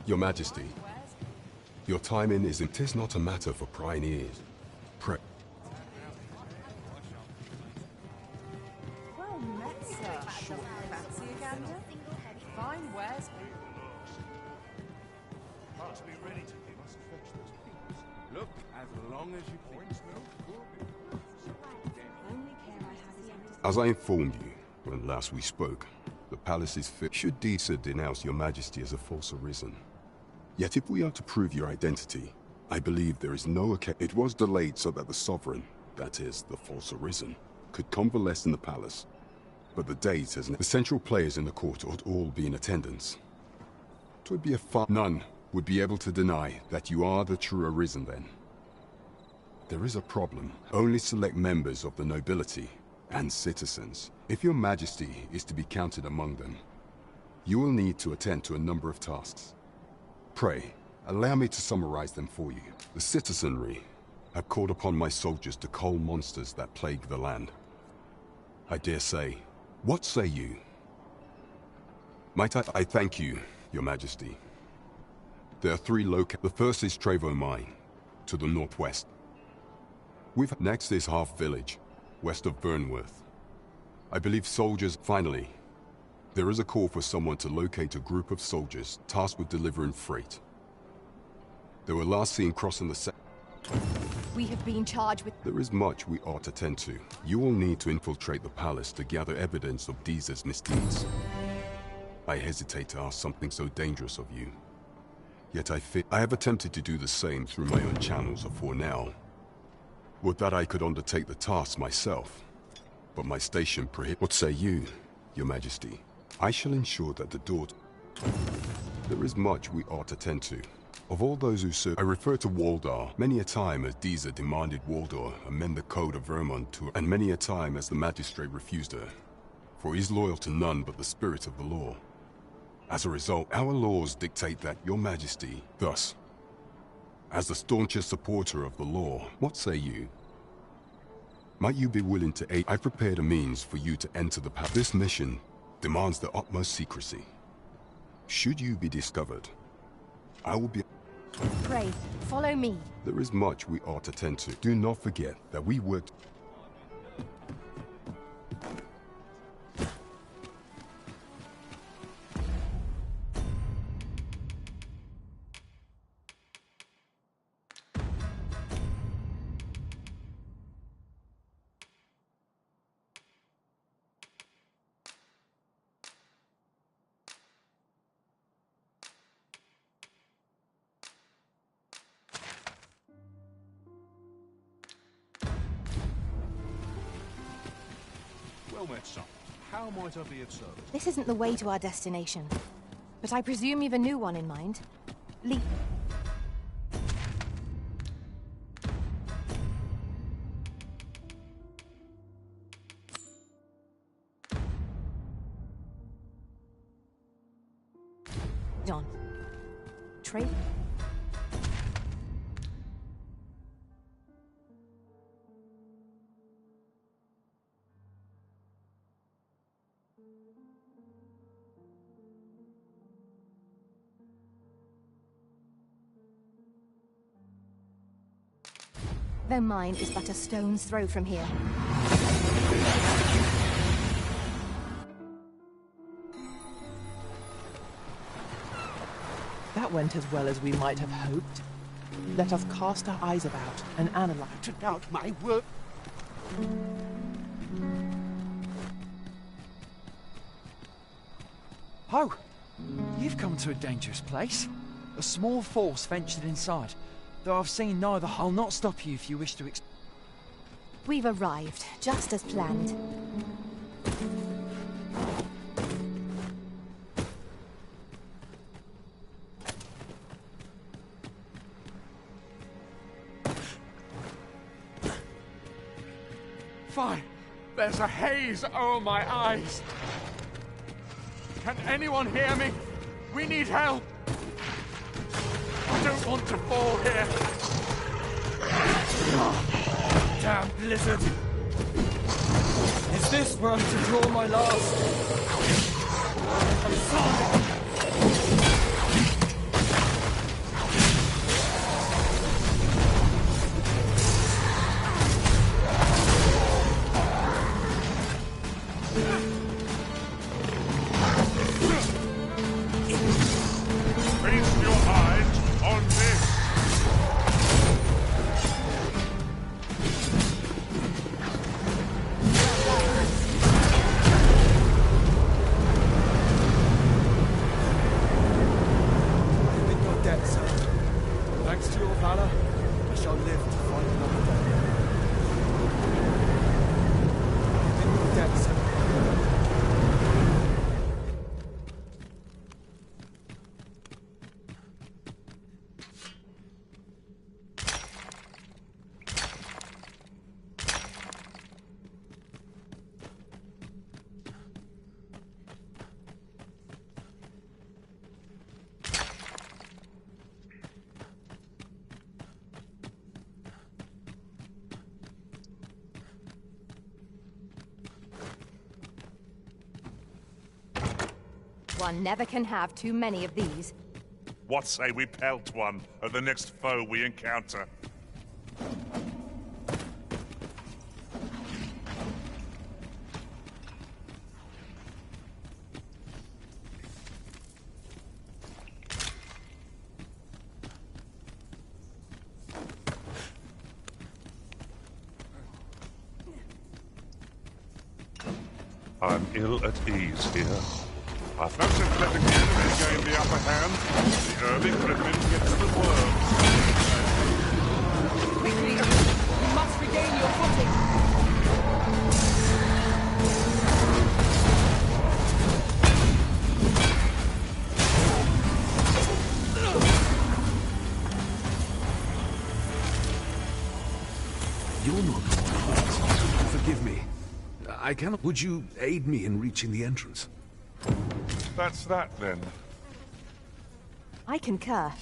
Your Majesty, your timing is it is not a matter for prying ears. Pray. Look, as long as you point As I informed you when last we spoke, the palace is fit. Should Disa denounce your Majesty as a false arisen? Yet if we are to prove your identity, I believe there is no occasion. It was delayed so that the sovereign, that is, the false arisen, could convalesce in the palace. But the date has the central players in the court ought all be in attendance. It would be none would be able to deny that you are the true arisen then. There is a problem. Only select members of the nobility and citizens. If your Majesty is to be counted among them, you will need to attend to a number of tasks. Pray, allow me to summarize them for you. The citizenry have called upon my soldiers to cull monsters that plague the land. I dare say, what say you? Might I thank you, your Majesty. There are 3 locales. The first is Trevo Mine, to the northwest. Next is Half Village, west of Burnworth. I believe soldiers. Finally, there is a call for someone to locate a group of soldiers tasked with delivering freight. They were last seen crossing the We have been charged with... There is much we ought to tend to. You will need to infiltrate the palace to gather evidence of Disa's misdeeds. I hesitate to ask something so dangerous of you. Yet I have attempted to do the same through my own channels afore now. Would that I could undertake the task myself. But my station prohibits. What say you, your Majesty? I shall ensure that the door... There is much we ought to tend to. Of all those who serve, I refer to Waldar. Many a time as Disa demanded Waldar amend the code of Vermont to... And many a time as the magistrate refused her. For he is loyal to none but the spirit of the law. As a result, our laws dictate that your Majesty, thus, as the staunchest supporter of the law, what say you? Might you be willing to aid? I prepared a means for you to enter the palace. This mission demands the utmost secrecy. Should you be discovered, I will be... Pray, follow me. There is much we ought to tend to. Do not forget that we worked... Well met, son. How might I be of service? This isn't the way to our destination. But I presume you've a new one in mind. John. Trade? Though mine is but a stone's throw from here. That went as well as we might have hoped. Let us cast our eyes about and analyze. To doubt my work. Oh, you've come to a dangerous place. A small force ventured inside. Though I've seen neither, I'll not stop you if you wish to We've arrived, just as planned. Fine. There's a haze over my eyes. Can anyone hear me? We need help. I don't want to fall here. Oh, damn blizzard. Is this where I'm to draw my last? Feast your eyes on this! In your debt, sir. Thanks to your valor, I shall live to fight another day. In your debt, sir. One never can have too many of these. What say we pelt one at the next foe we encounter? I'm ill at ease here. I've no sense letting the enemy gain the upper hand. The early gremlins get to the world. Quickly! You must regain your footing! You're not quiet. Forgive me. I cannot... Would you aid me in reaching the entrance? That's that, then. I concur.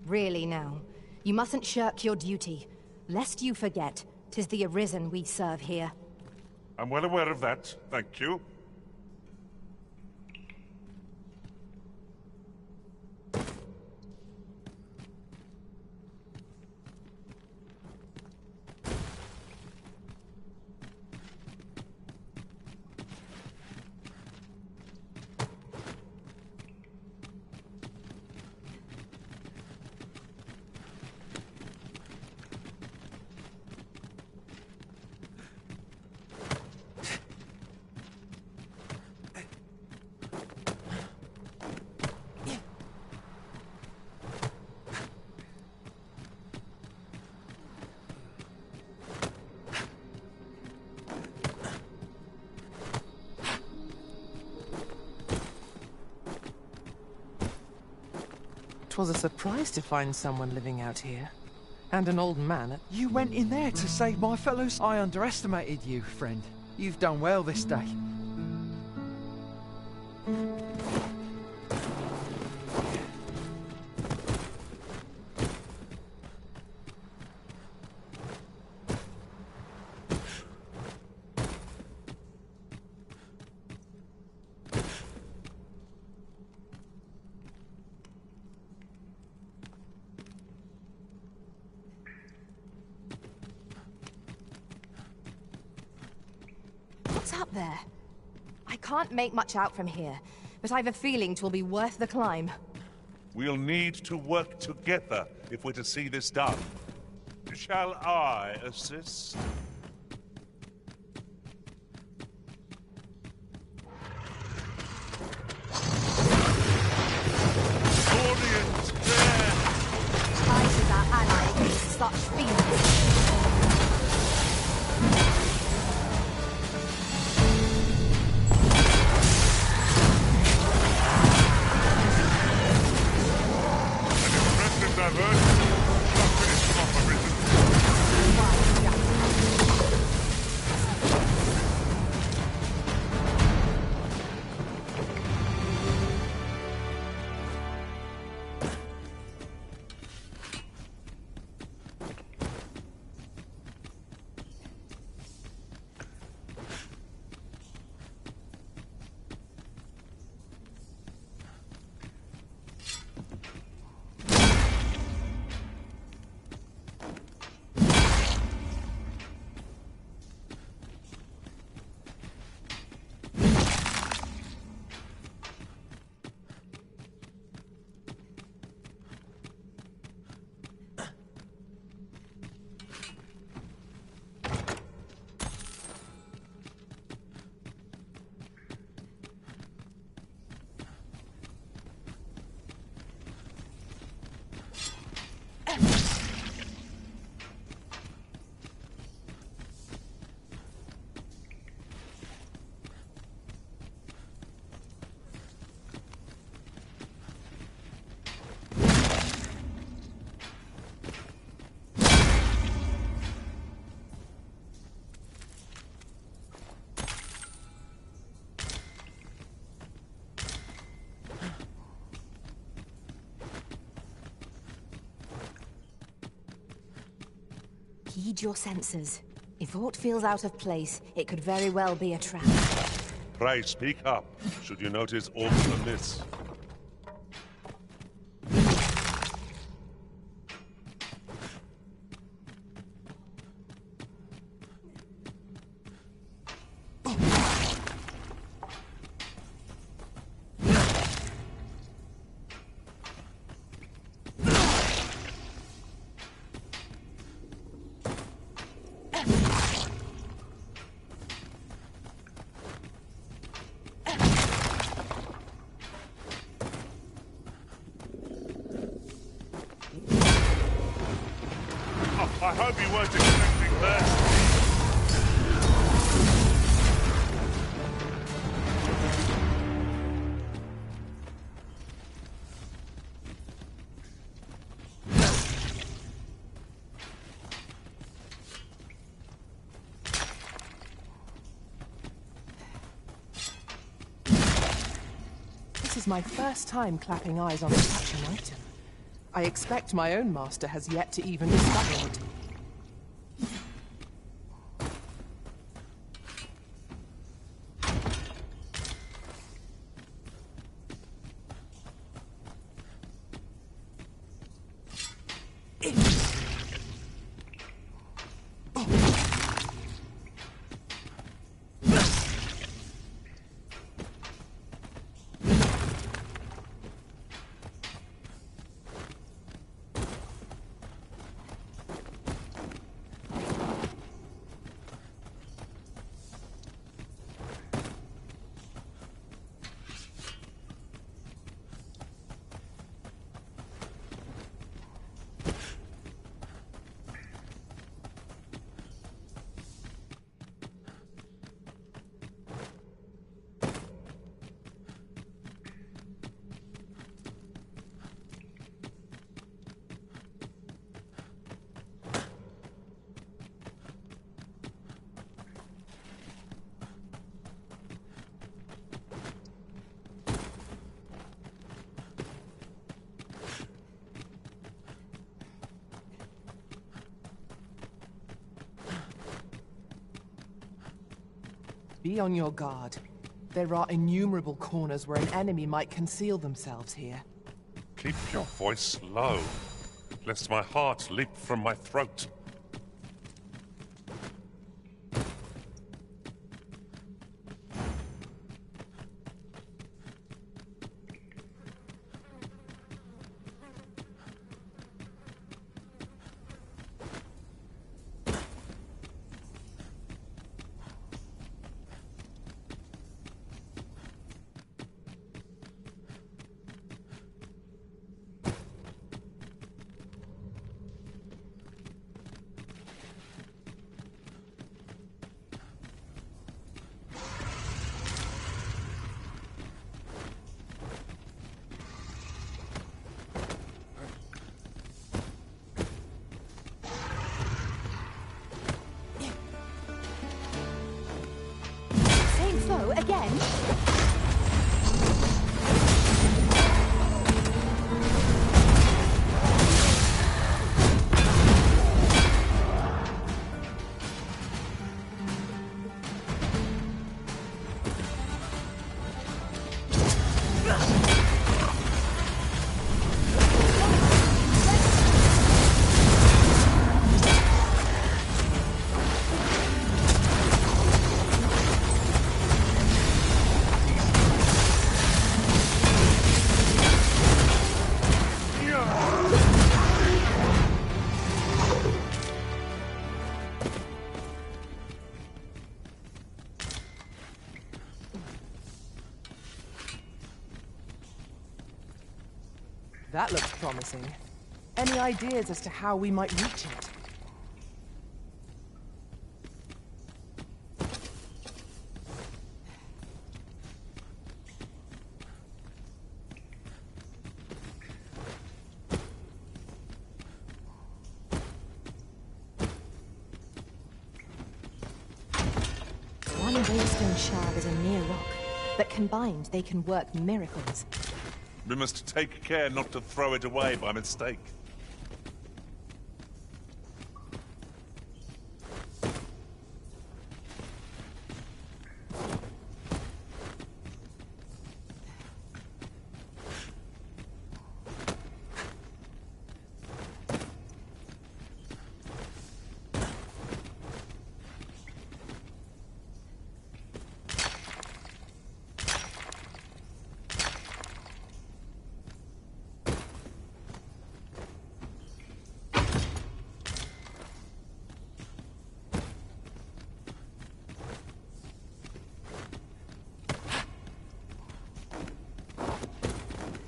Really now, you mustn't shirk your duty. Lest you forget, 'tis the Arisen we serve here. I'm well aware of that, thank you. Twas a surprise to find someone living out here. And an old man at... You went in there to save my fellows. I underestimated you, friend. You've done well this day. What's up there? I can't make much out from here, but I've a feeling 'twill be worth the climb. We'll need to work together if we're to see this done. Shall I assist? Audience, there! Ice is our ally against such fiends. Heed your senses. If aught feels out of place, it could very well be a trap. Pray speak up, should you notice aught amiss. I hope you weren't expecting that. This is my first time clapping eyes on such an item. I expect my own master has yet to even discover it. Be on your guard. There are innumerable corners where an enemy might conceal themselves here. Keep your voice low, lest my heart leap from my throat. Again? That looks promising. Any ideas as to how we might reach it? One waystone shard is a mere rock, but combined they can work miracles. We must take care not to throw it away by mistake.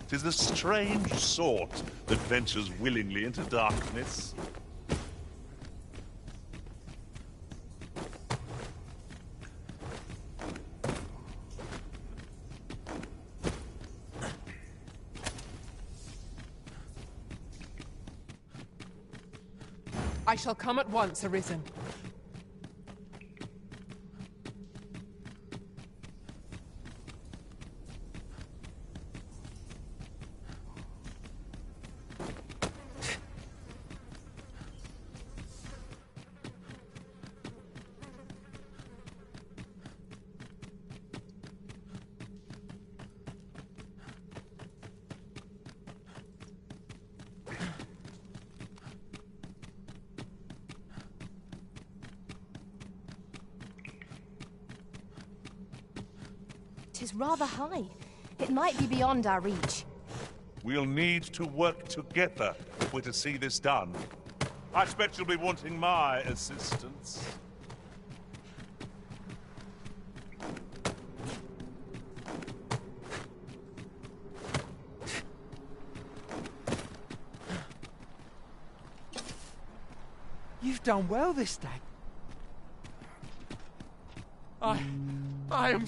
Tis the strange sort that ventures willingly into darkness. I shall come at once, Arisen. Tis rather high. It might be beyond our reach. We'll need to work together if we're to see this done. I expect you'll be wanting my assistance. You've done well this day. I am...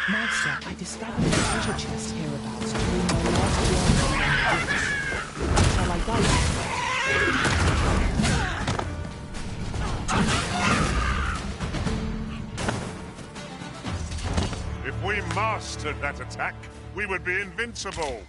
Master, I discovered a treasure chest hereabouts during my last journey around the woods. Shall I guide you? If we mastered that attack, we would be invincible.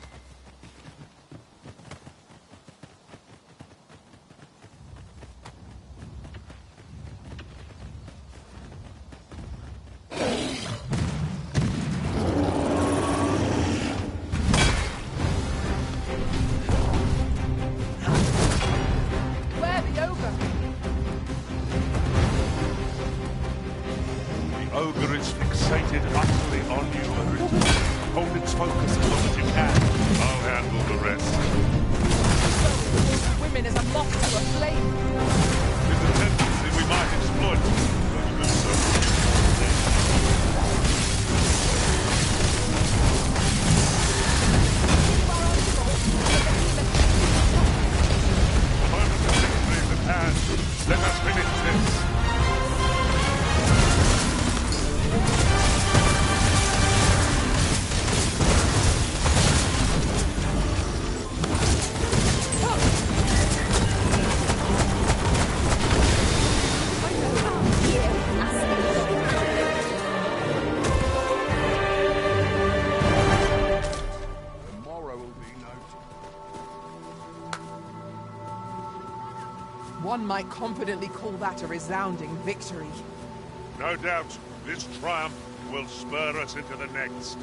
Ogre is fixated utterly on you, Orin. Hold its focus as long as you can. I'll handle the rest. Women as a moth to a flame. It's a tendency we might exploit. But good so. The moment of victory is at hand. Let us finish this. One might confidently call that a resounding victory. No doubt, this triumph will spur us into the next.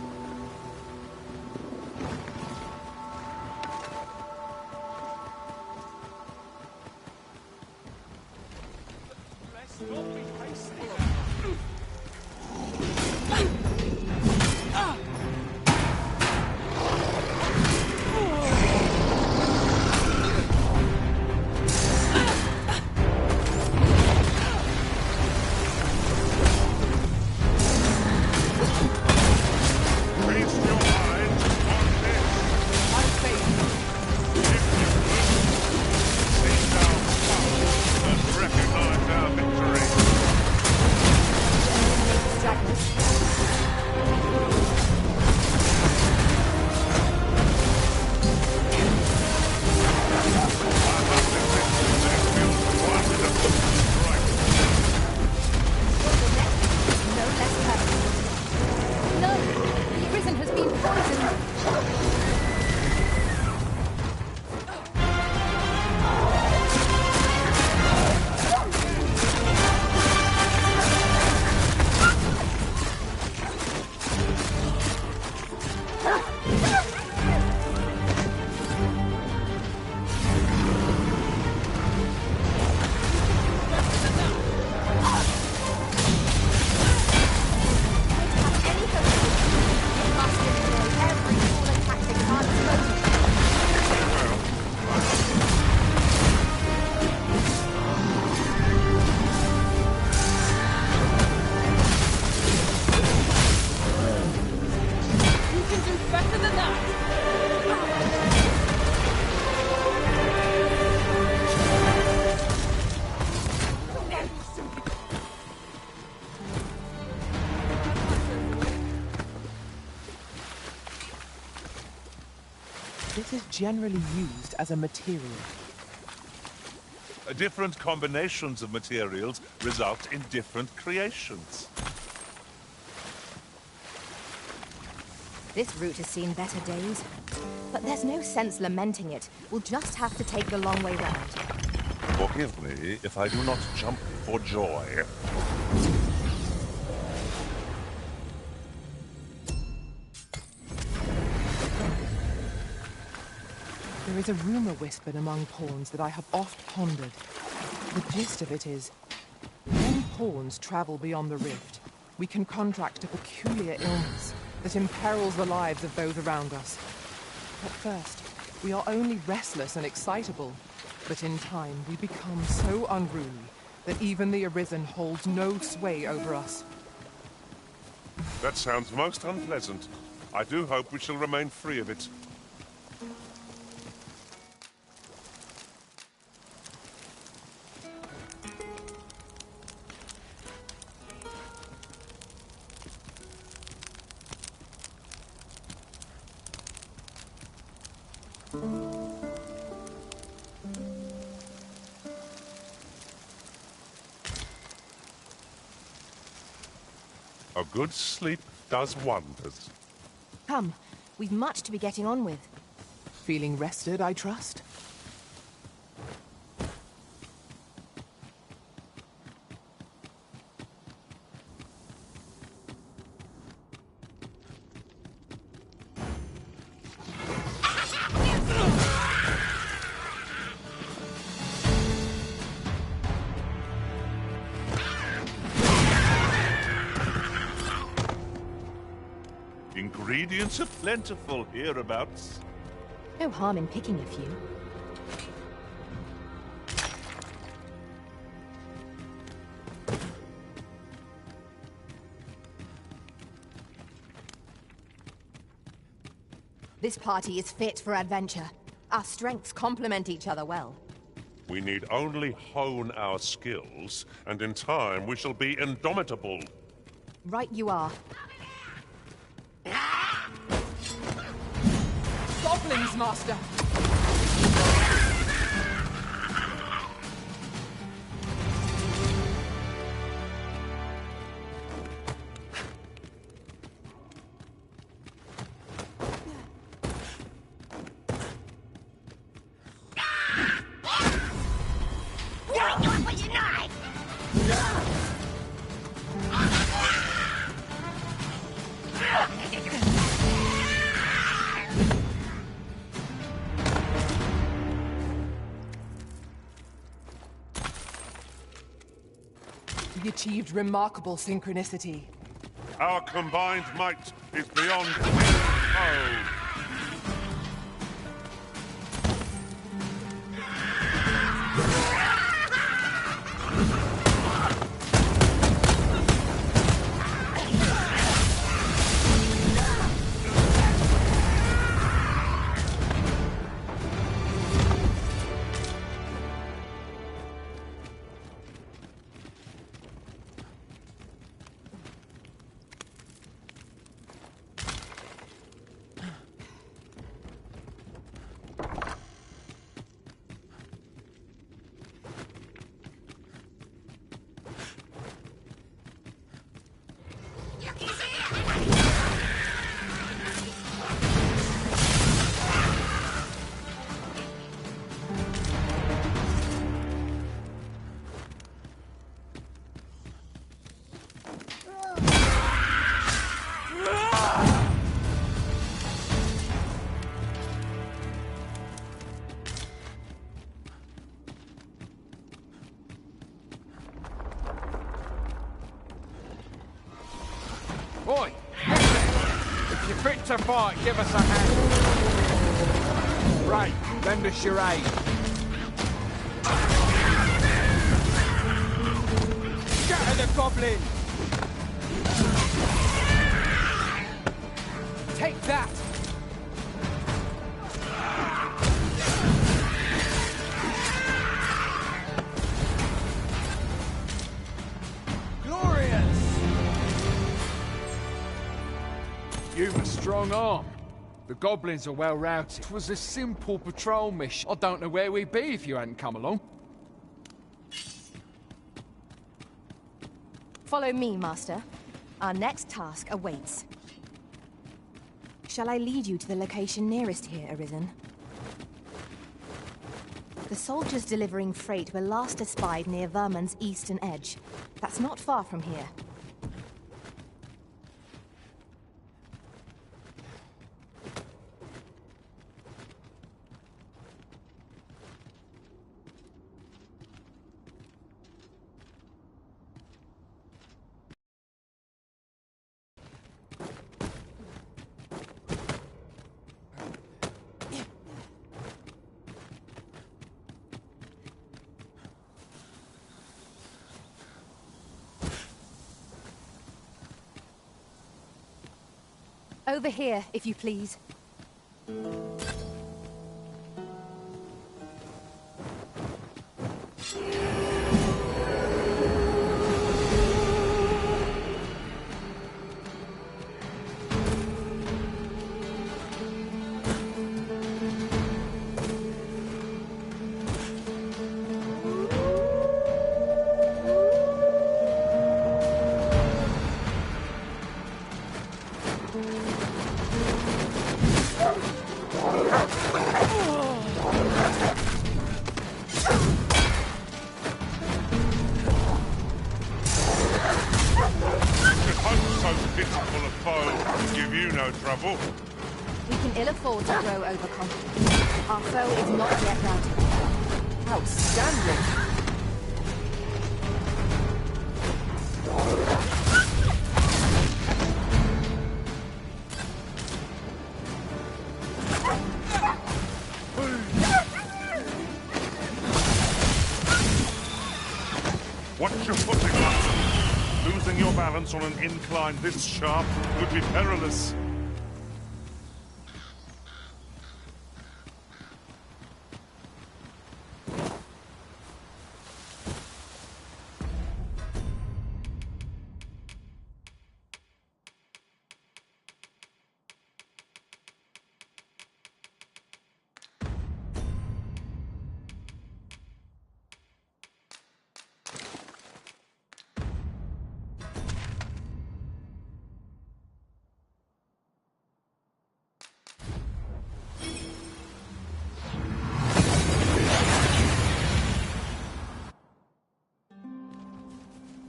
This is generally used as a material. Different combinations of materials result in different creations. This route has seen better days. But there's no sense lamenting it. We'll just have to take the long way round. Forgive me if I do not jump for joy. There is a rumor whispered among pawns that I have oft pondered. The gist of it is, when pawns travel beyond the rift, we can contract a peculiar illness that imperils the lives of those around us. At first, we are only restless and excitable, but in time we become so unruly that even the Arisen holds no sway over us. That sounds most unpleasant. I do hope we shall remain free of it. A good sleep does wonders. Come, we've much to be getting on with. Feeling rested, I trust? Ingredients are plentiful hereabouts. No harm in picking a few. This party is fit for adventure. Our strengths complement each other well. We need only hone our skills, and in time we shall be indomitable. Right you are. Goblins, Master! We achieved remarkable synchronicity. Our combined might is beyond foe. Oi! If you're fit to fight, give us a hand. Right, lend us your aid. Scatter the goblin! Take that! You've a strong arm. The goblins are well routed. It was a simple patrol mission. I don't know where we'd be if you hadn't come along. Follow me, Master. Our next task awaits. Shall I lead you to the location nearest here, Arisen? The soldiers delivering freight were last espied near Vermund's eastern edge. That's not far from here. Over here, if you please. Trouble. We can ill afford to grow overconfident. Our foe is not yet routed. Outstanding! Watch your footing, lad. Losing your balance on an incline this sharp would be perilous.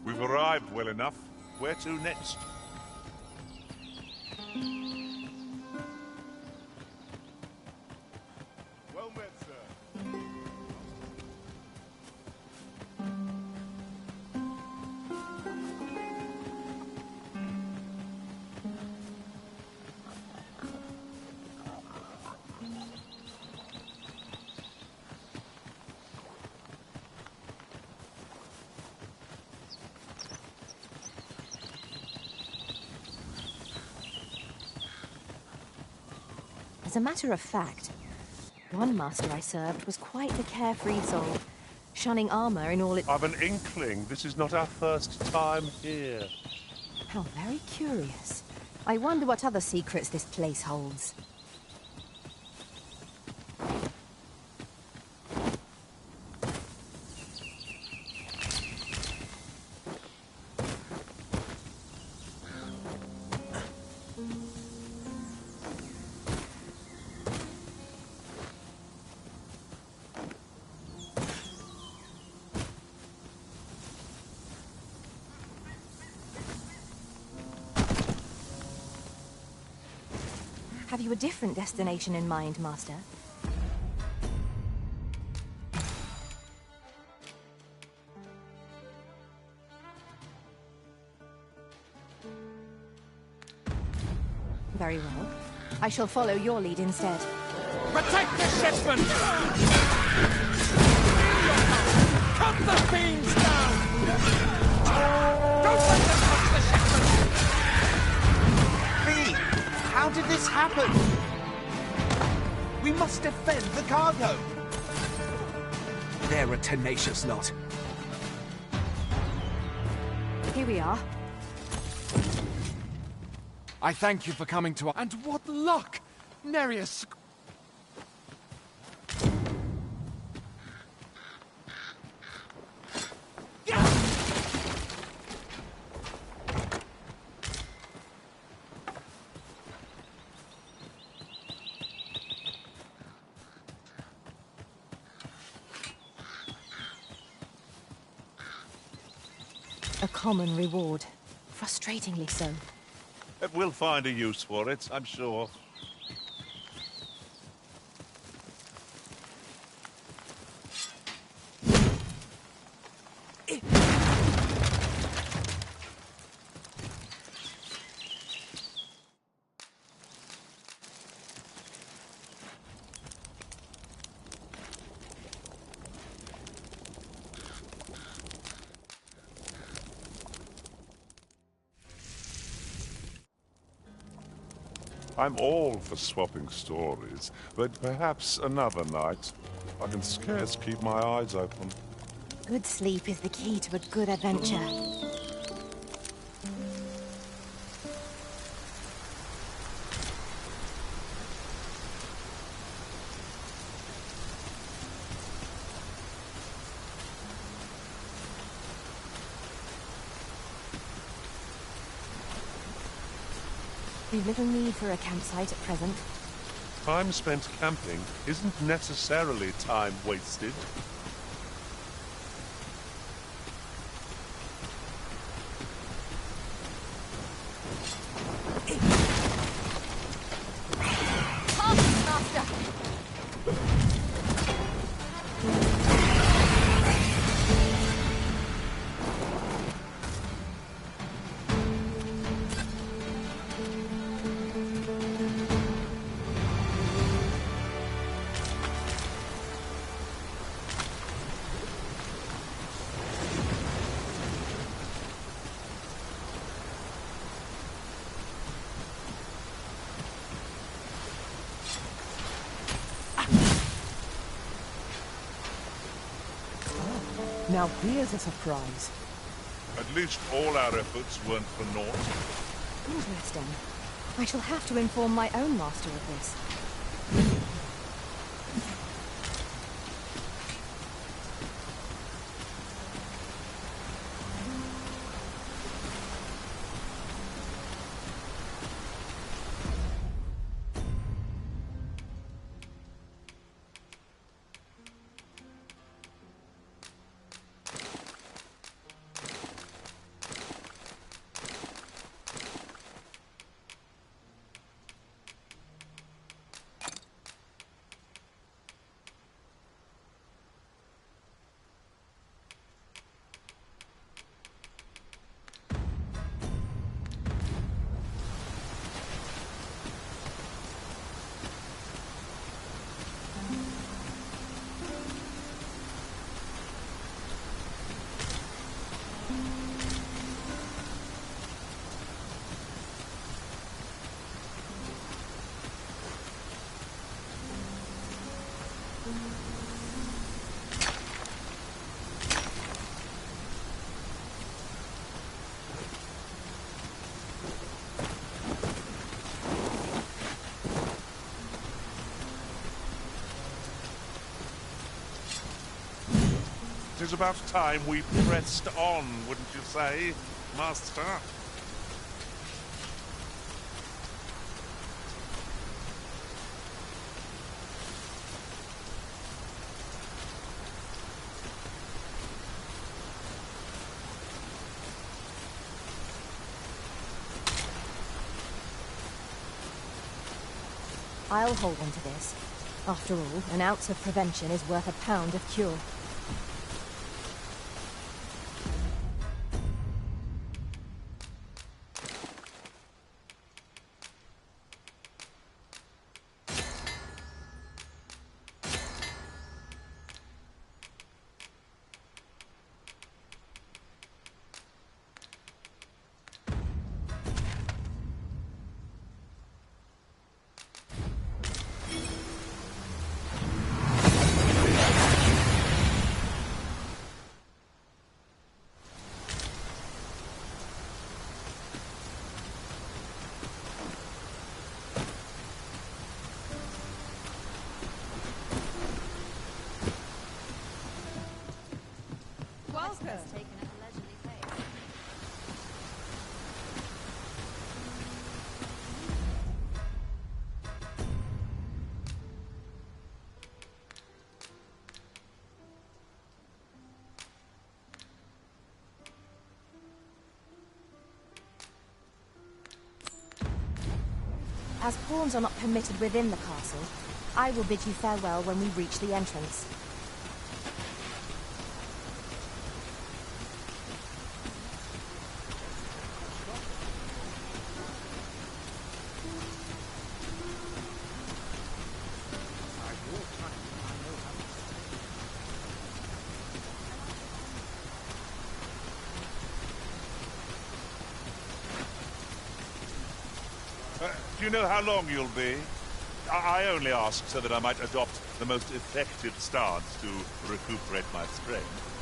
We've arrived well enough. Where to next? Well met, sir. As a matter of fact, one master I served was quite the carefree soul, shunning armor in all its... I've an inkling this is not our first time here. How very curious. I wonder what other secrets this place holds. Have you a different destination in mind, Master? Very well. I shall follow your lead instead. Protect the shipment! Cut the beams down! Don't let them touch the shipment! V! How did this happen? We must defend the cargo! They're a tenacious lot. Here we are. I thank you for coming to our... And what luck! Nereus... A common reward. Frustratingly so. We'll find a use for it, I'm sure. I'm all for swapping stories, but perhaps another night. I can scarce keep my eyes open. Good sleep is the key to a good adventure. We've little need for a campsite at present. Time spent camping isn't necessarily time wasted. Now here's a surprise. At least all our efforts weren't for naught. Interesting. I shall have to inform my own master of this. It is about time we pressed on, wouldn't you say, Master? I'll hold on to this. After all, an ounce of prevention is worth a pound of cure. As pawns are not permitted within the castle, I will bid you farewell when we reach the entrance. Do you know how long you'll be? I only ask so that I might adopt the most effective stance to recuperate my strength.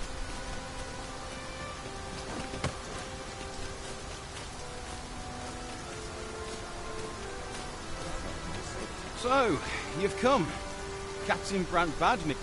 So, you've come. Captain Brant bade me.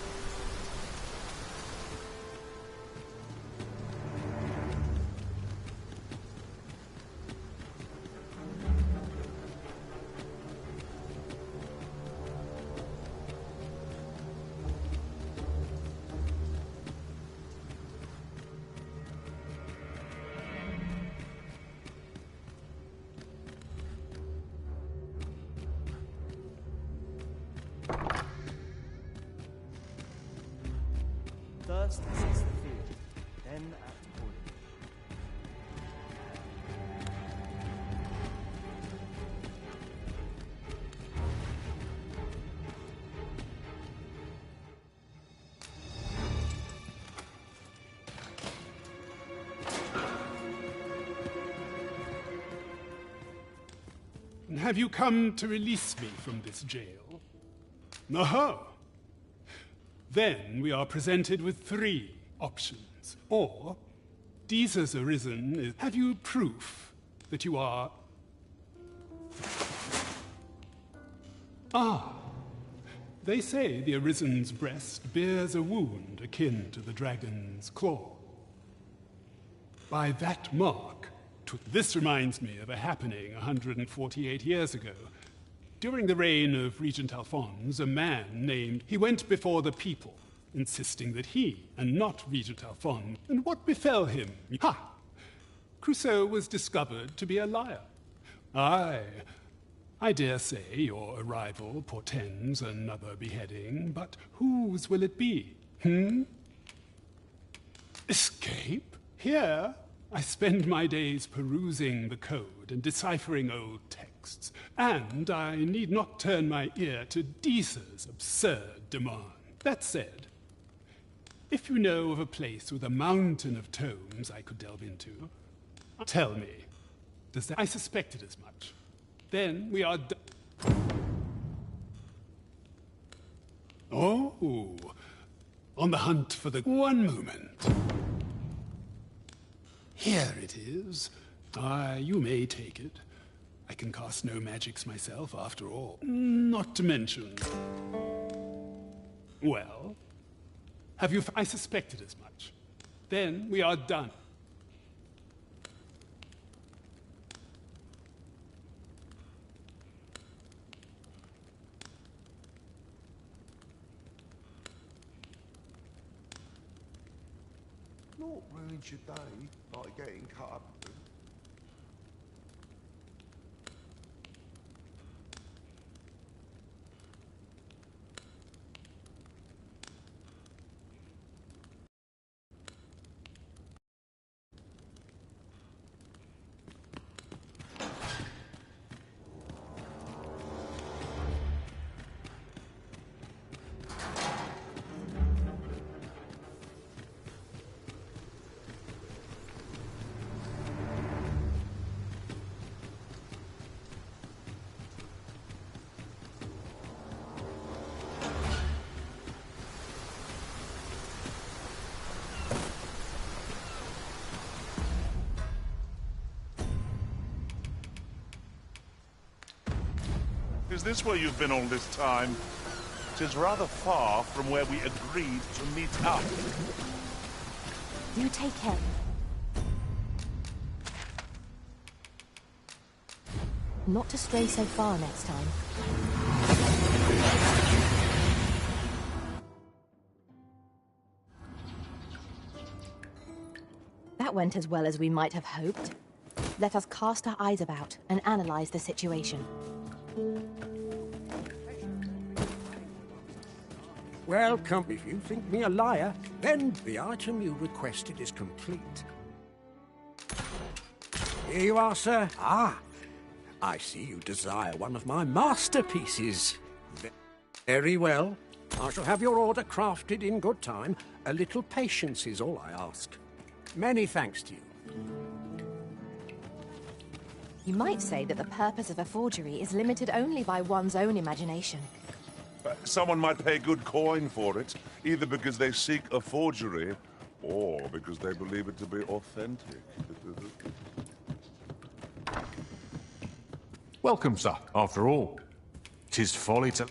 First assess the field, then act accordingly. Have you come to release me from this jail? Aha! Then we are presented with 3 options. Or, Jesus Arisen is... Have you proof that you are... Ah! They say the Arisen's breast bears a wound akin to the dragon's claw. By that mark, this reminds me of a happening 148 years ago. During the reign of Regent Alphonse, a man named... He went before the people, insisting that he, and not Regent Alphonse... And what befell him? Ha! Crusoe was discovered to be a liar. Aye, I dare say your arrival portends another beheading, but whose will it be? Escape? Here, I spend my days perusing the code and deciphering old texts, and I need not turn my ear to Deesa's absurd demand. That said, if you know of a place with a mountain of tomes I could delve into, tell me. Does that... I suspected as much. Then we are Oh, on the hunt for the... One moment. Here it is. You may take it. I can cast no magics myself, after all. Not to mention... Well, have you... I suspected as much. Then we are done. Not ruins your day, like getting cut up. Is this where you've been all this time? 'Tis rather far from where we agreed to meet up. You take care. Not to stray so far next time. That went as well as we might have hoped. Let us cast our eyes about and analyze the situation. Welcome. If you think me a liar, then the item you requested is complete. Here you are, sir. Ah, I see you desire one of my masterpieces. Very well. I shall have your order crafted in good time. A little patience is all I ask. Many thanks to you. You might say that the purpose of a forgery is limited only by one's own imagination. Someone might pay good coin for it, either because they seek a forgery, or because they believe it to be authentic. Welcome, sir. After all, 'tis folly to...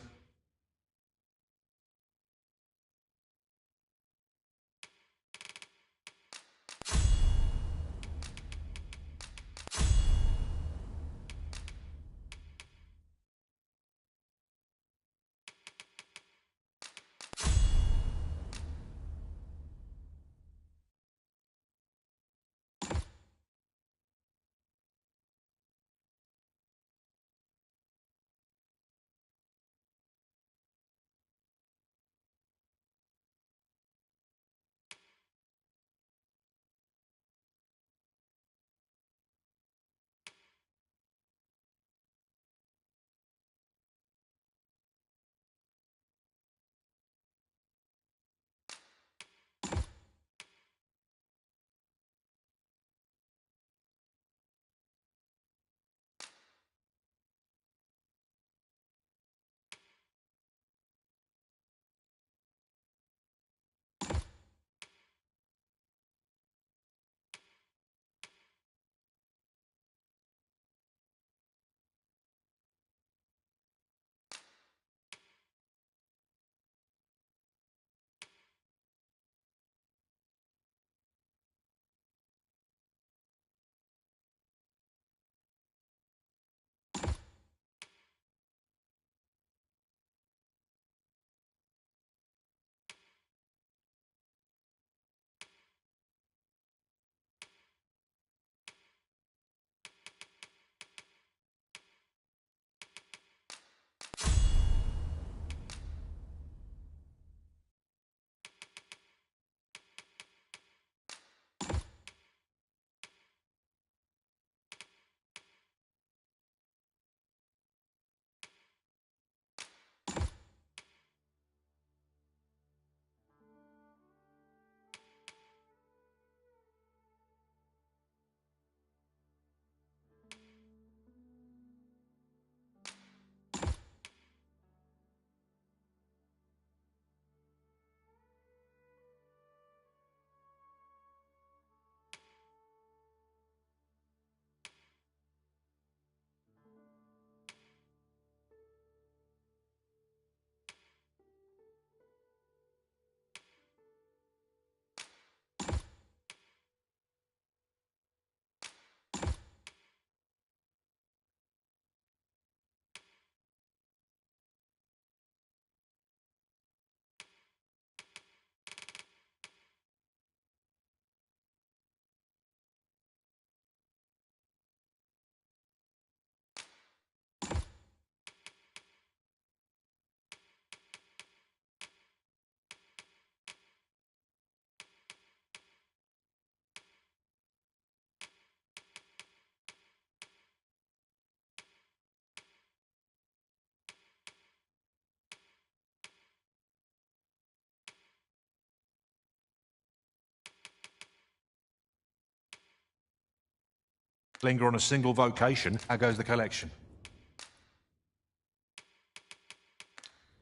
Linger on a single vocation. How goes the collection?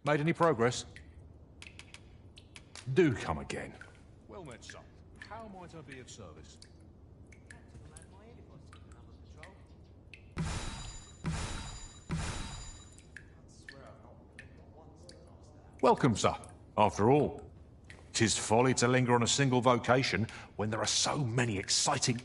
Made any progress? Do come again. Well met, son. How might I be of service? Welcome, sir. After all, 'tis folly to linger on a single vocation when there are so many exciting...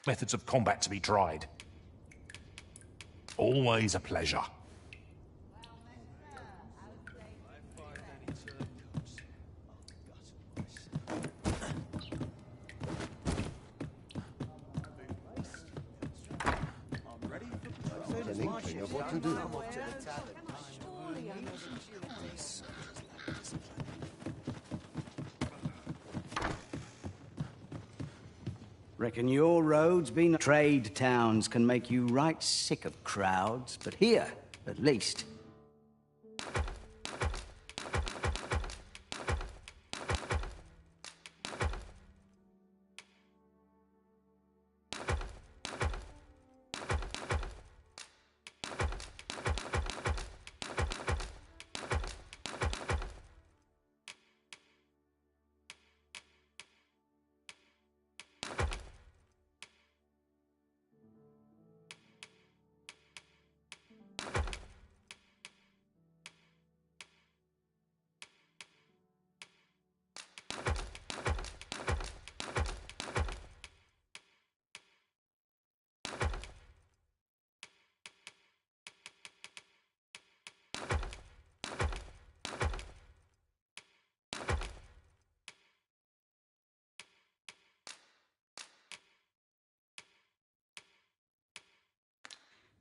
methods of combat to be tried. Always a pleasure. An inkling of what to do. Reckon your road's been... Trade towns can make you right sick of crowds, but here, at least,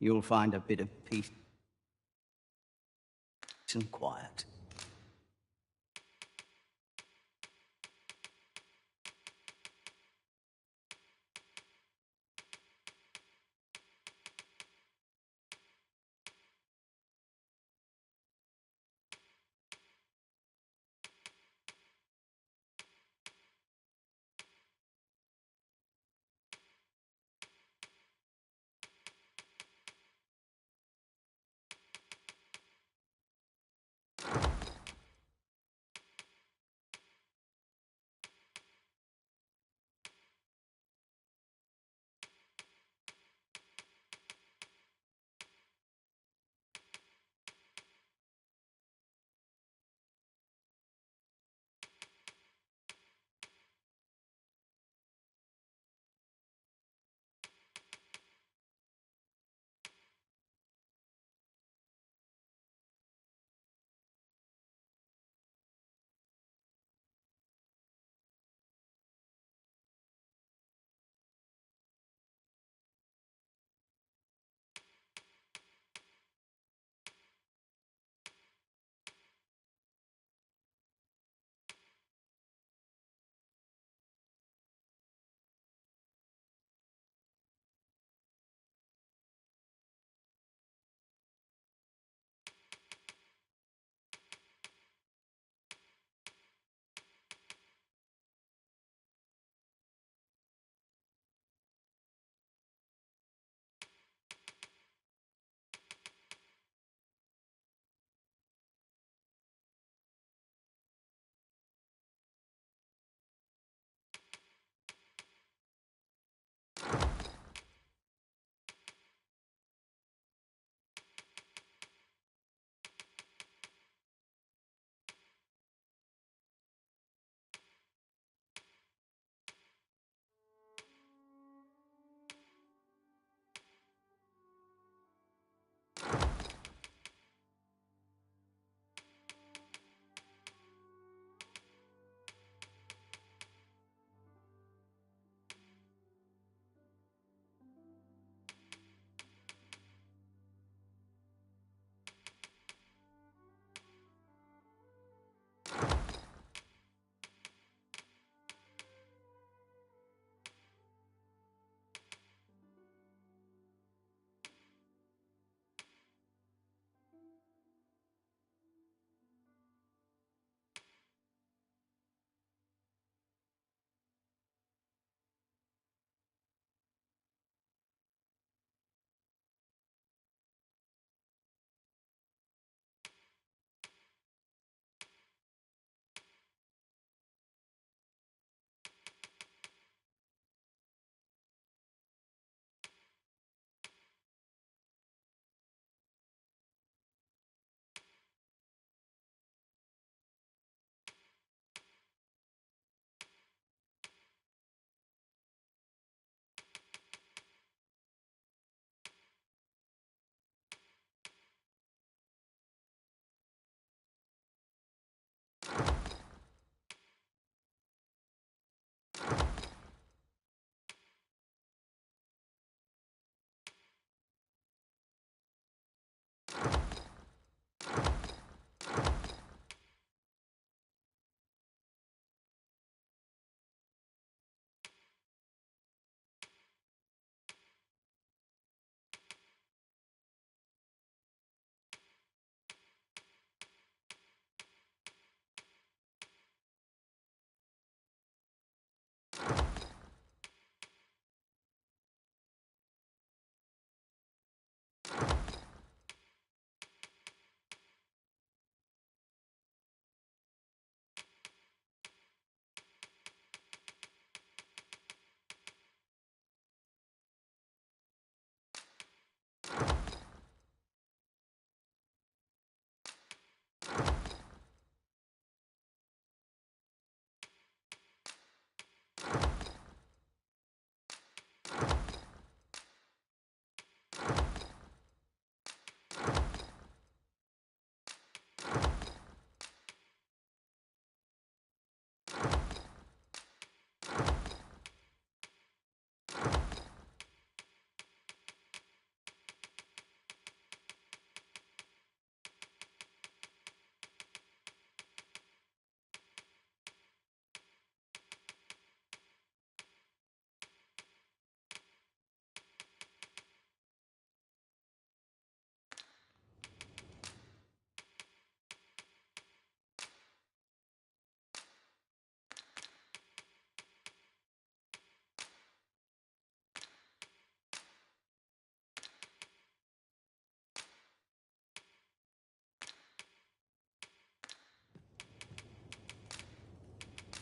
you'll find a bit of peace and quiet.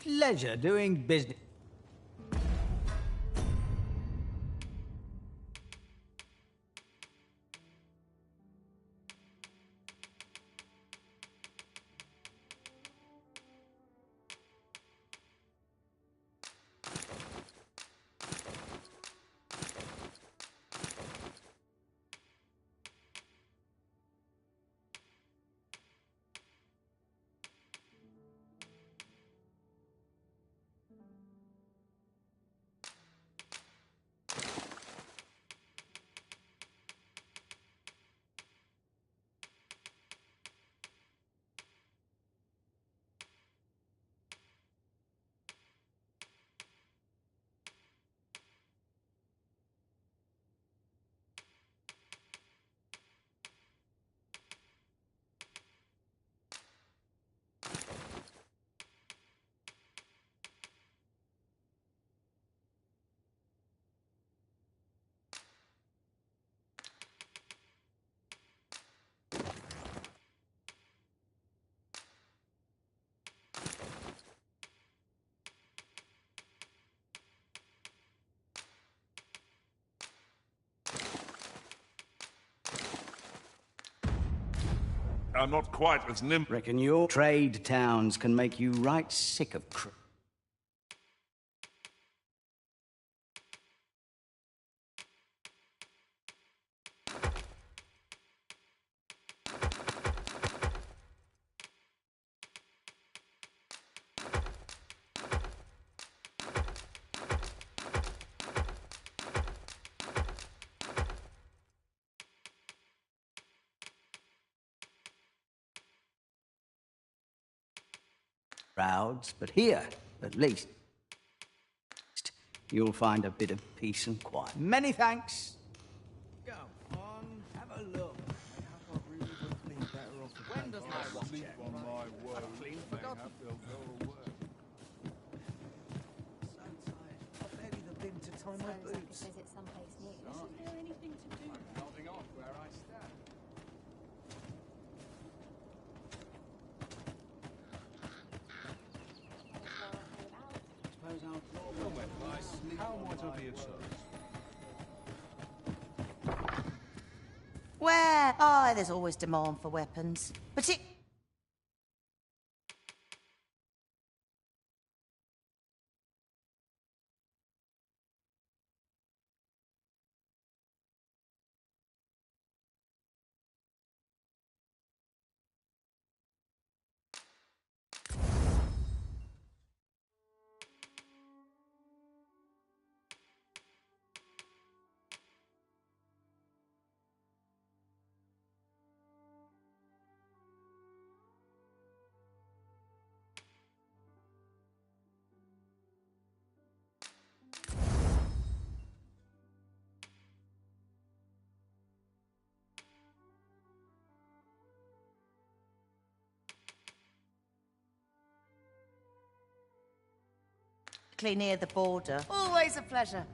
Pleasure doing business. Are not quite as nimble. Reckon your trade towns can make you right sick of crowds, but here, at least, you'll find a bit of peace and quiet. Many thanks. Come on, have a look. When does my watch check? On my word, I've clean forgotten. I've barely the bin to tie my boots. Visit someplace new. Isn't there anything to do? I'm nodding off where I stand. How might I be of service? Where? Oh, there's always demand for weapons. But it... near the border. Always a pleasure.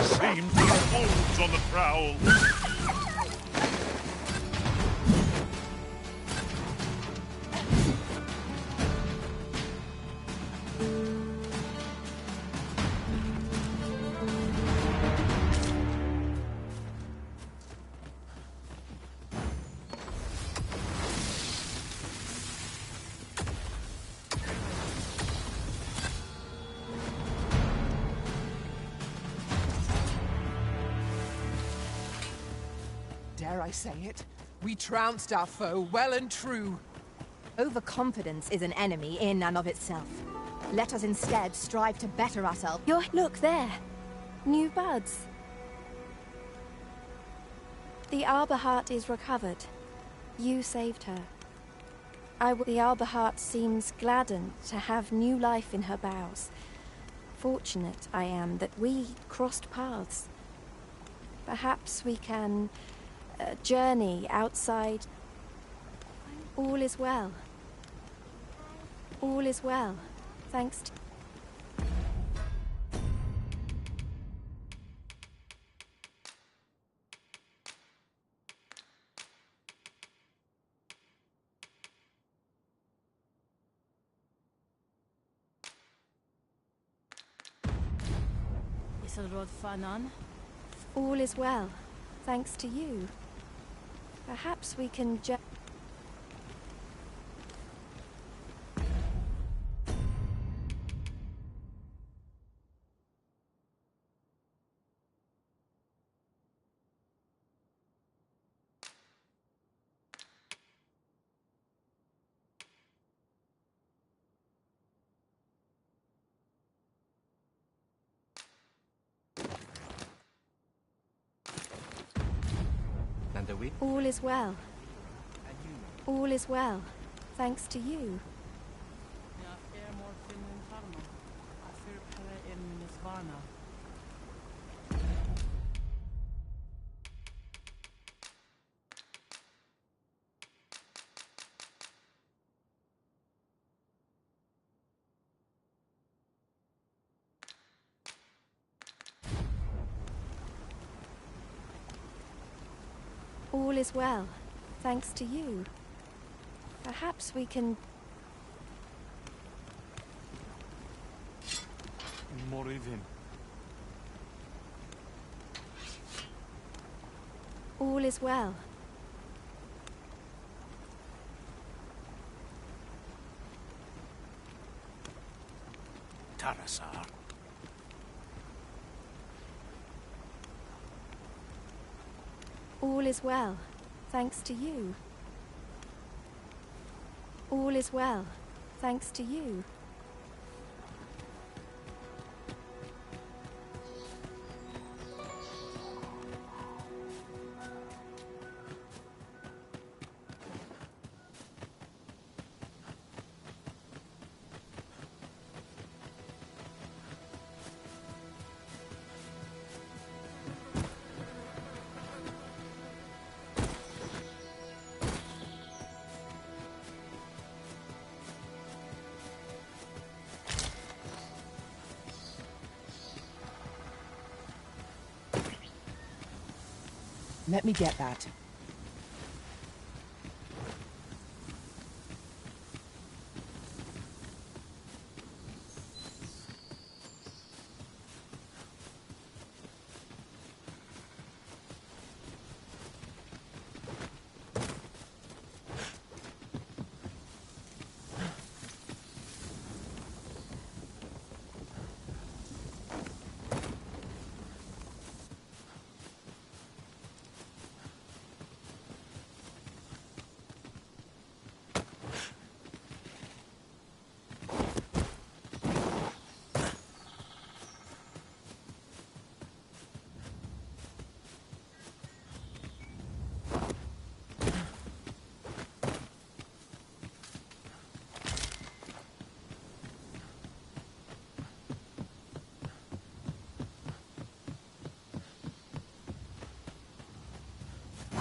Seems there are wolves on the prowl. Dare I say it? We trounced our foe well and true. Overconfidence is an enemy in and of itself. Let us instead strive to better ourselves. Look there. New buds. The Arbor Heart is recovered. You saved her. The Arbor Heart seems gladdened to have new life in her bowels. Fortunate I am that we crossed paths. Perhaps we can journey outside. All is well. All is well, thanks to... All is well, thanks to you. Perhaps we can All is well. All is well, thanks to you. All is well, thanks to you. Perhaps we can... Morivin. All is well. Tarasar. All is well, thanks to you. All is well, thanks to you. Let me get that.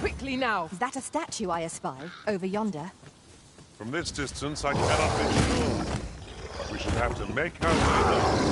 Quickly now! Is that a statue I espy, over yonder? From this distance, I cannot be sure. We should have to make our way there.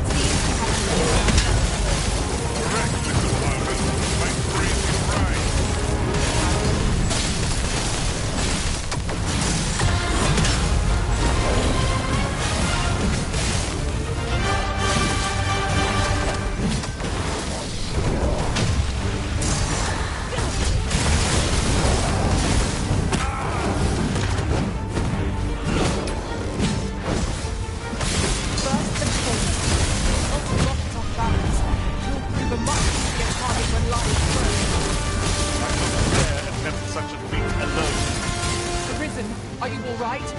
It's the right?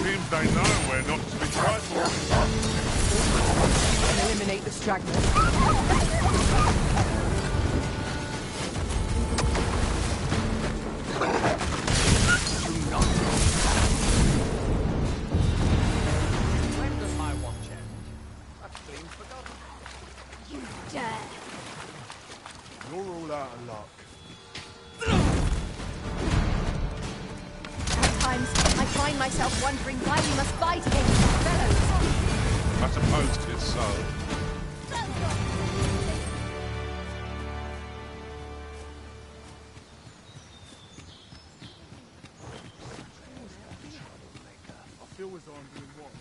Seems they know we're not to be trifled. Eliminate the stragglers. When does my watch end? I've clean forgotten. You dare! You're all out of luck. Sometimes I find myself wondering why we must fight against our fellows. I suppose 'tis so. I feel as though I'm doing what?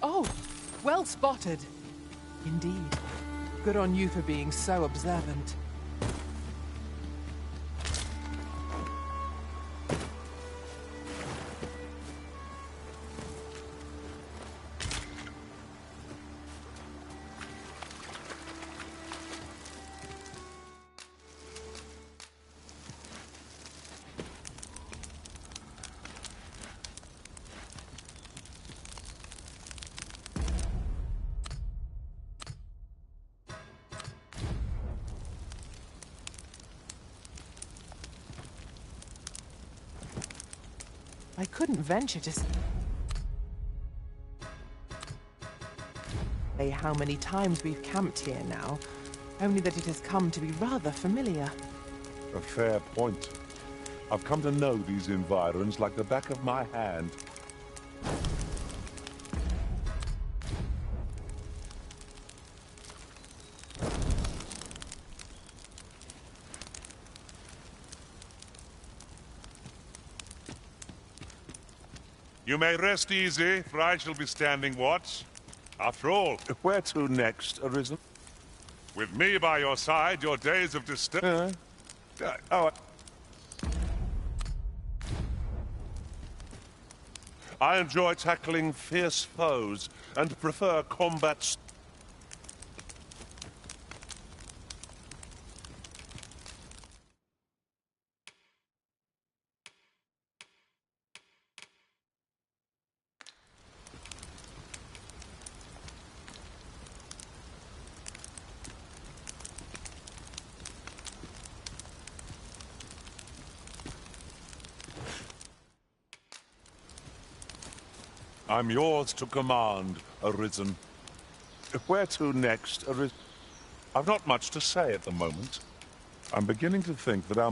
Oh, well spotted. Indeed. Good on you for being so observant. I couldn't venture to say how many times we've camped here now, only that it has come to be rather familiar. A fair point. I've come to know these environs like the back of my hand. You may rest easy, for I shall be standing watch. After all, where to next, Arisen? With me by your side, your days of disturb... I enjoy tackling fierce foes, and prefer combat... I'm yours to command, Arisen. Where to next, Arisen? I've not much to say at the moment. I'm beginning to think that our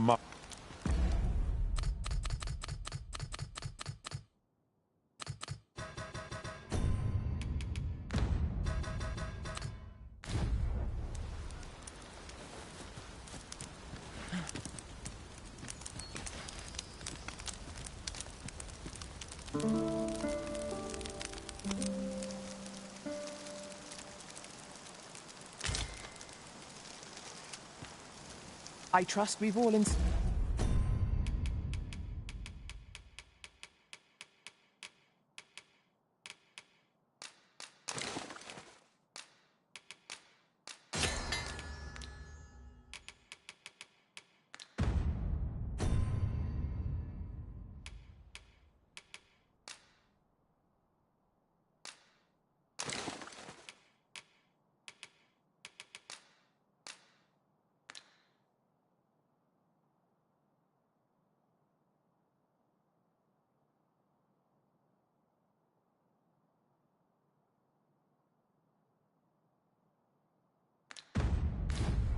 I trust we've all in...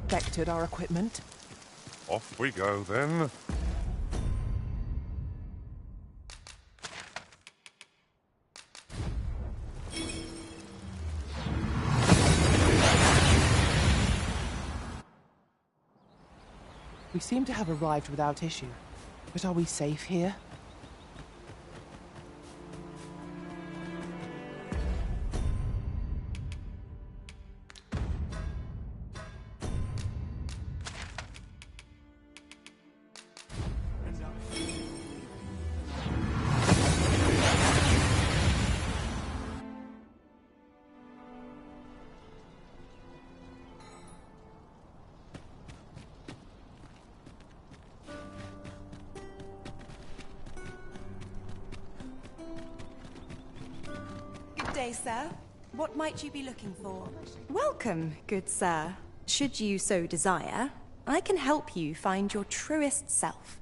inspected our equipment. Off we go, then. We seem to have arrived without issue. But are we safe here? Good day, sir. What might you be looking for? Welcome, good sir. Should you so desire, I can help you find your truest self.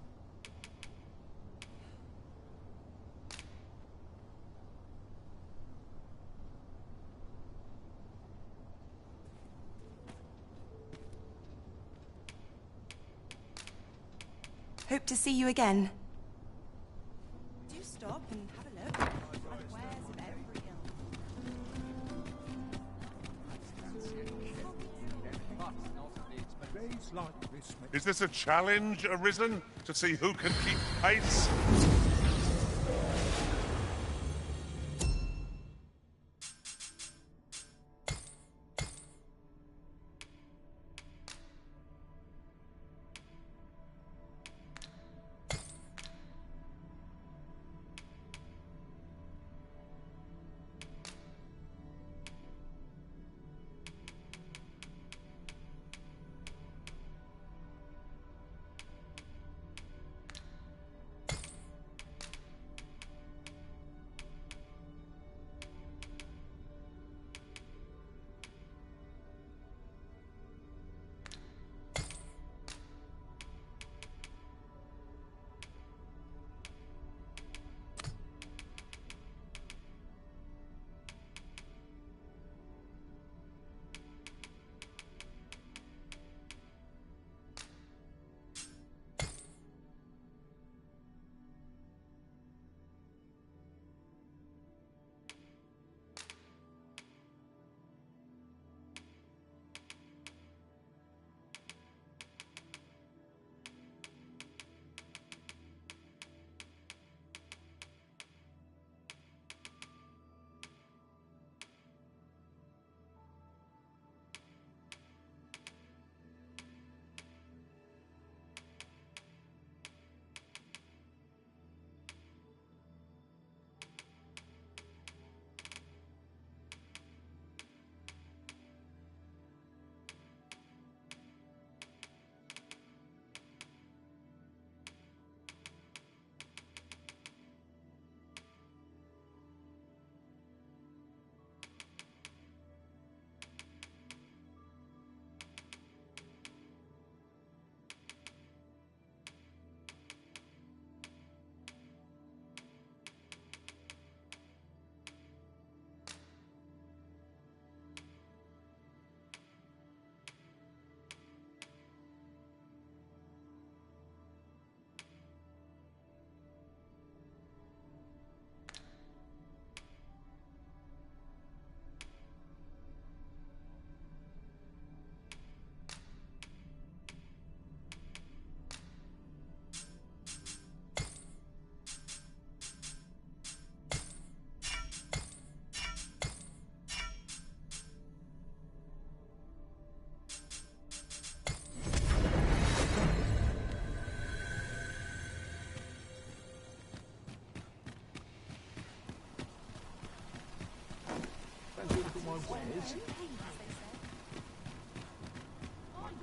Hope to see you again. Do stop and have a look. Unawares of every Is this a challenge, Arisen? To see who can keep pace?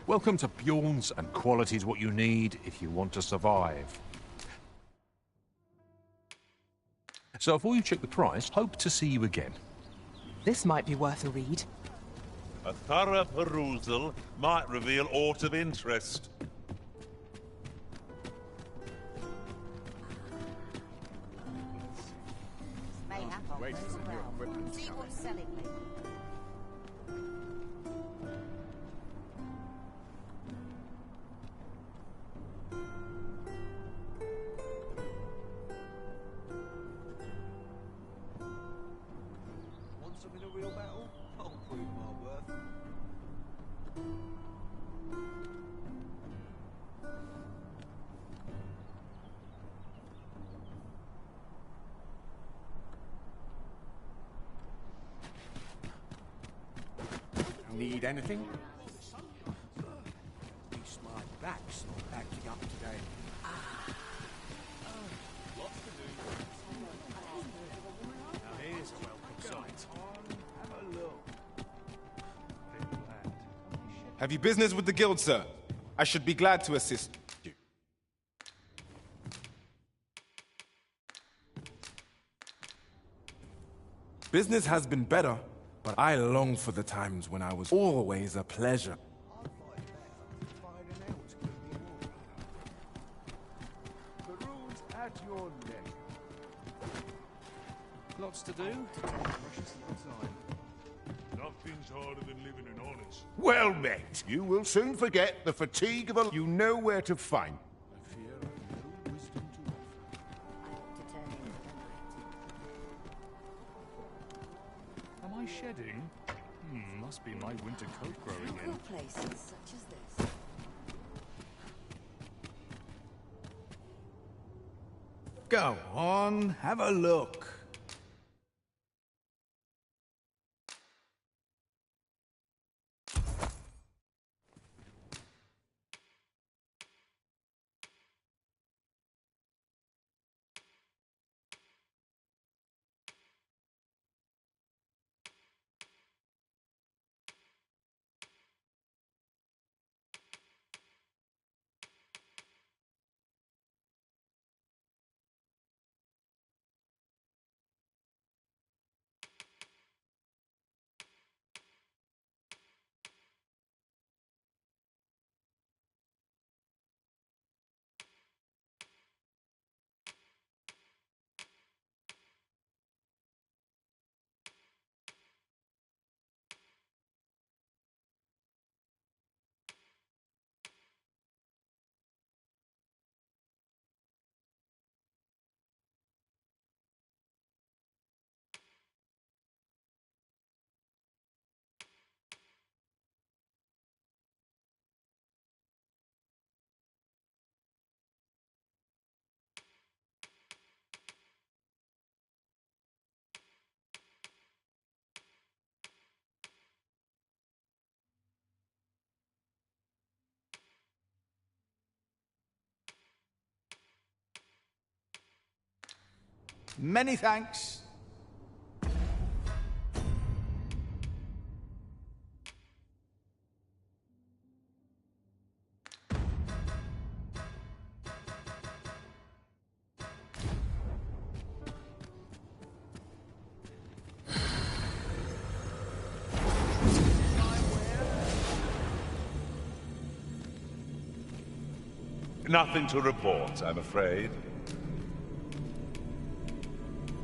Welcome to Bjorn's, and quality's what you need if you want to survive. So before you check the price, hope to see you again. This might be worth a read. A thorough perusal might reveal aught of interest. May have on Wait those for your around. equipment. See what's selling lately. Need anything? At least my back's not acting up today. Now here's a welcome sight. Have a look. Have you business with the guild, sir? I should be glad to assist you. Business has been better, but I long for the times when I was always a pleasure. The rules at your neck. Lots to do. Precious little time. Nothing's harder than living in honest. Well met. You will soon forget the fatigue of a... You know where to find. I fear I have no wisdom to offer. Am I shedding? Must be my winter coat growing in. Places such as this. Go on, have a look. Many thanks. Nothing to report, I'm afraid.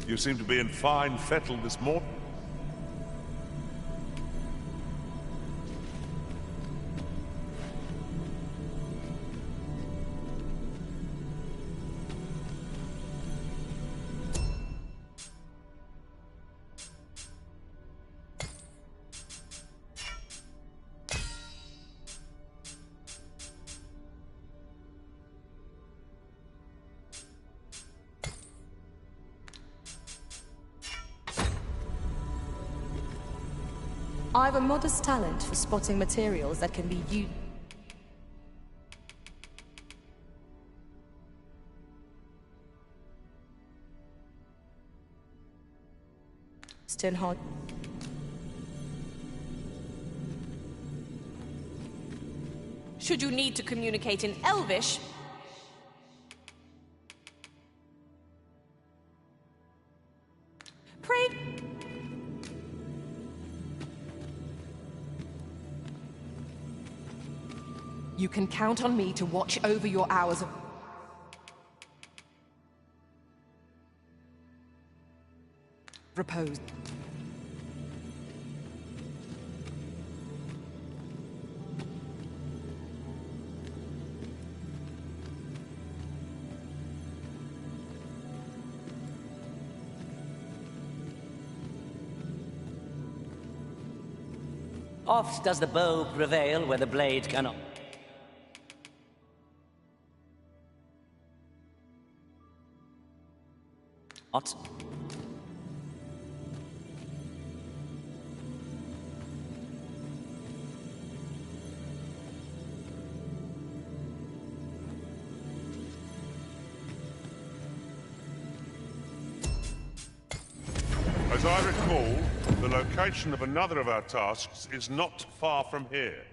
You seem to be in fine fettle this morning. I've a modest talent for spotting materials that can be used. Hard. Should you need to communicate in Elvish, pray. You can count on me to watch over your hours of repose. Oft does the bow prevail where the blade cannot. What? As I recall, the location of another of our tasks is not far from here.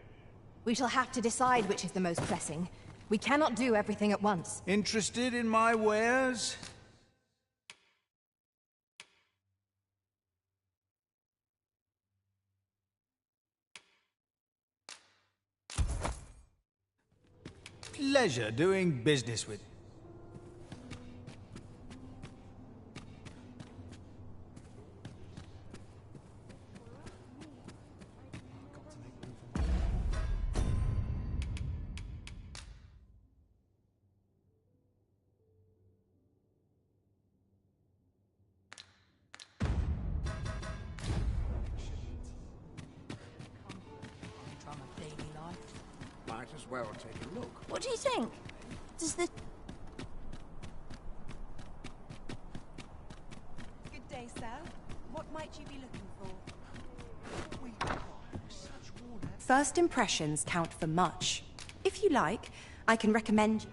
We shall have to decide which is the most pressing. We cannot do everything at once. Interested in my wares? Pleasure doing business with you. Might as well take a look. What do you think? Does the... Good day, sir. What might you be looking for? First impressions count for much. If you like, I can recommend...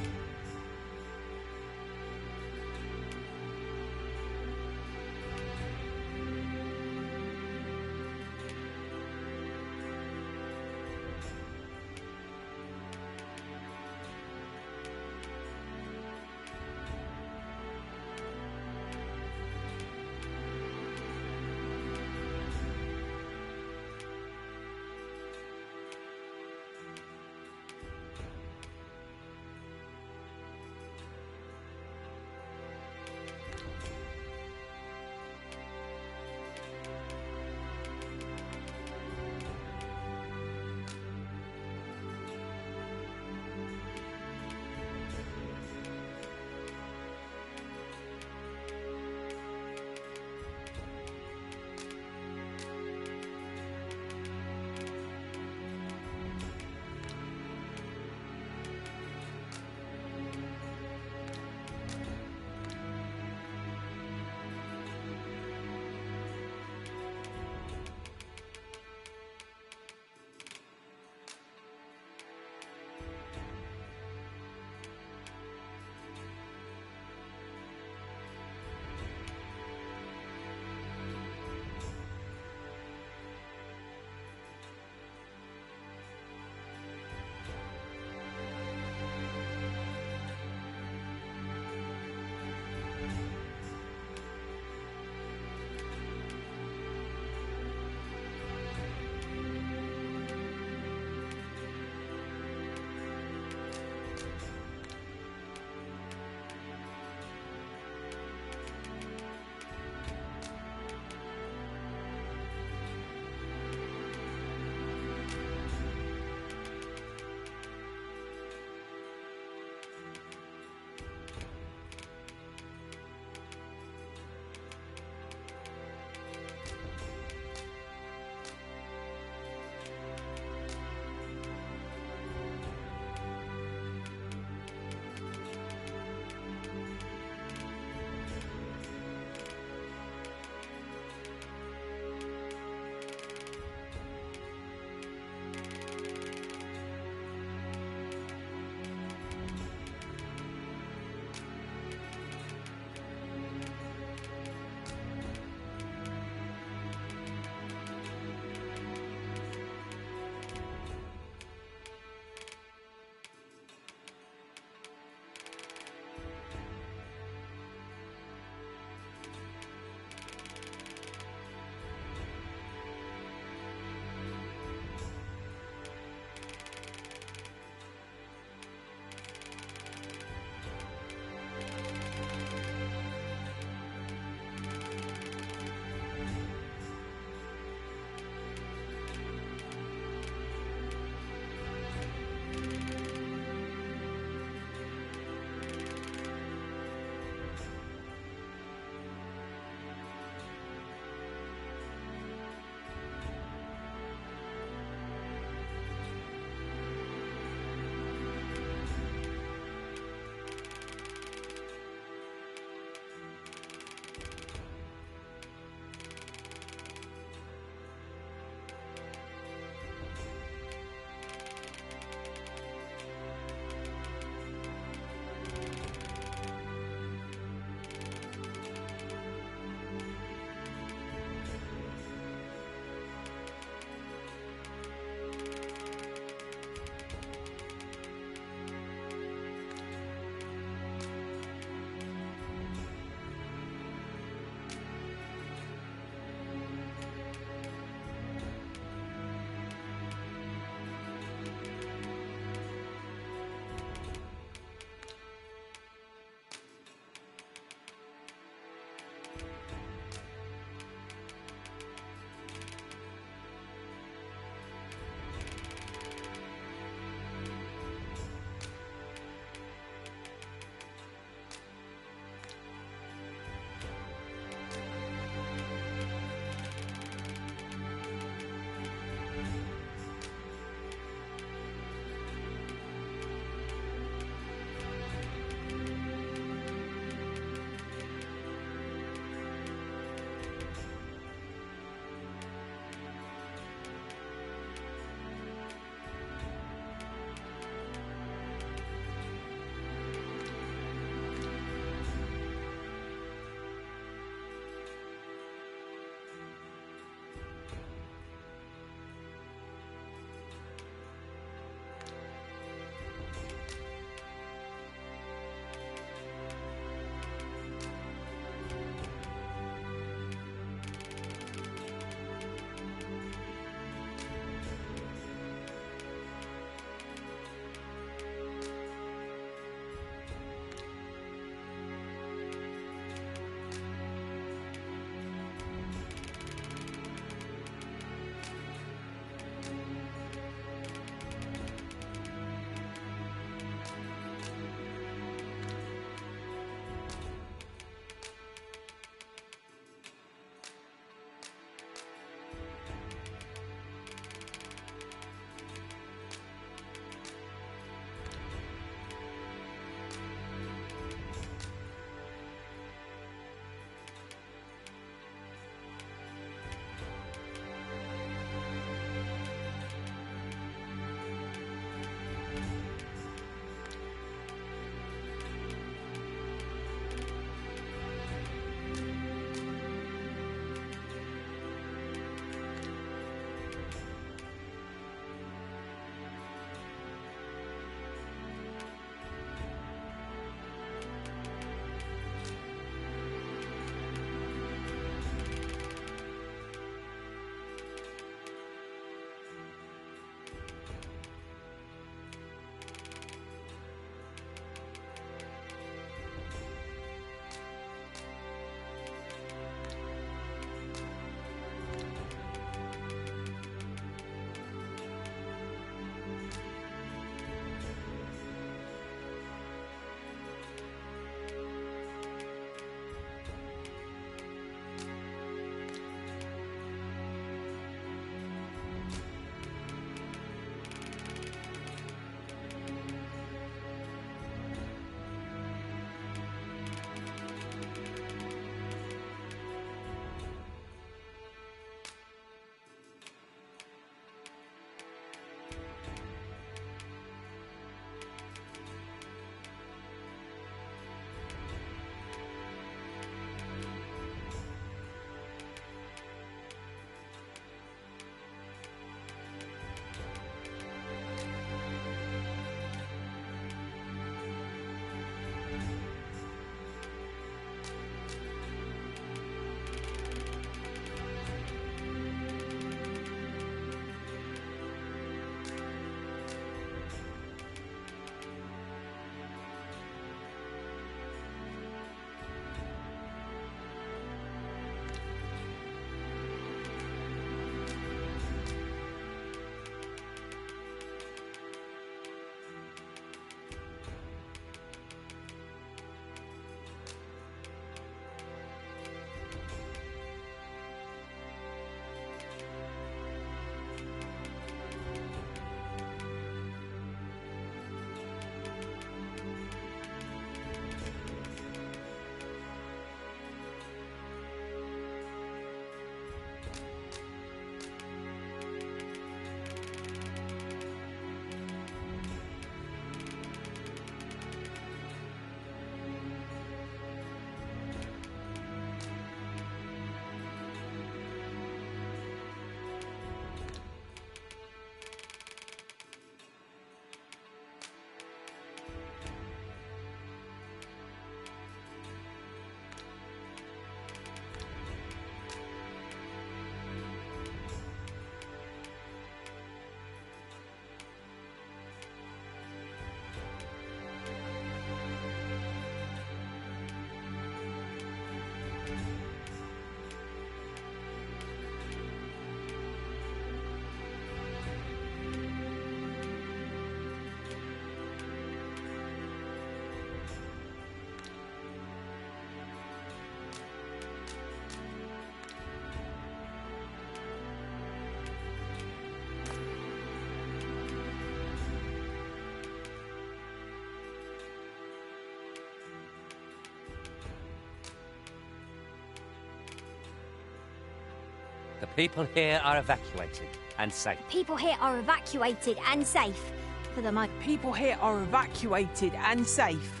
The people here are evacuated and safe. People here are evacuated and safe. For the People here are evacuated and safe.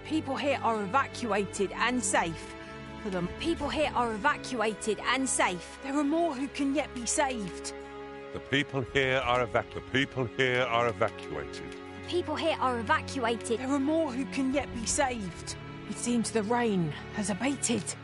The people here are evacuated and safe. For the people here are evacuated and safe. There are more who can yet be saved. The people here are evacuated. People here are evacuated. There are more who can yet be saved. It seems the rain has abated.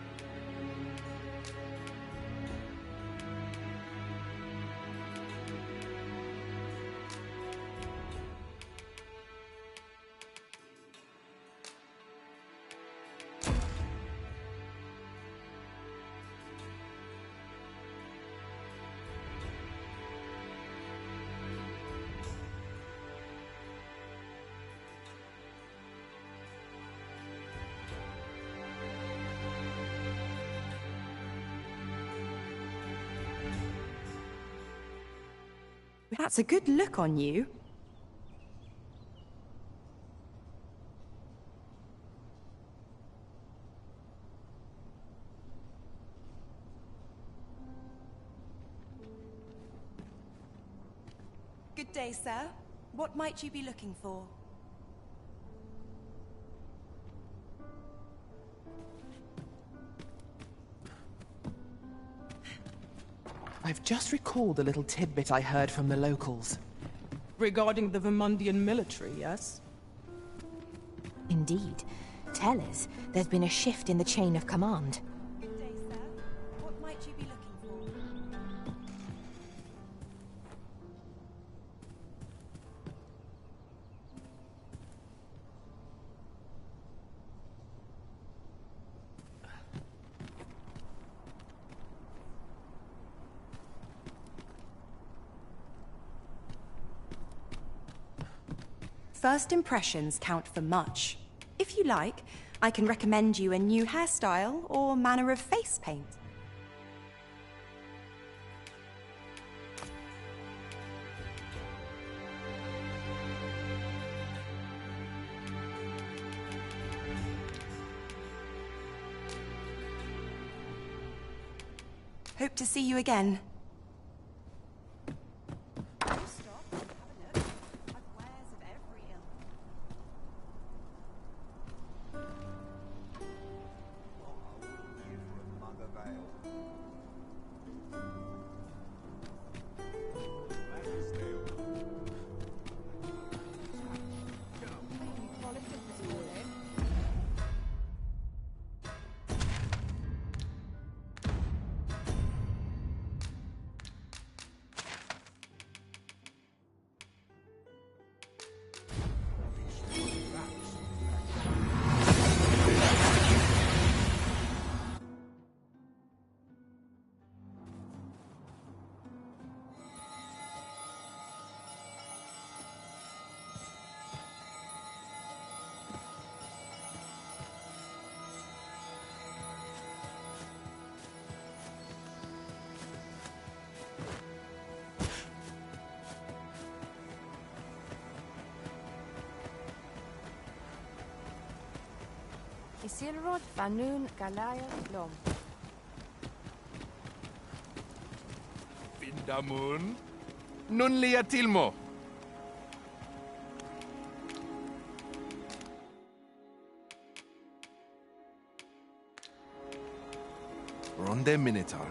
That's a good look on you. Good day, sir. What might you be looking for? I've just recalled a little tidbit I heard from the locals. Regarding the Vermundian military, yes? Indeed. Tell us, there's been a shift in the chain of command. Good day, sir. What might you be looking for? First impressions count for much. If you like, I can recommend you a new hairstyle or manner of face paint. Hope to see you again. Isilrod Vanun Galaya Lom. Vindamun. Nun liatilmo. Ronde Minotaur.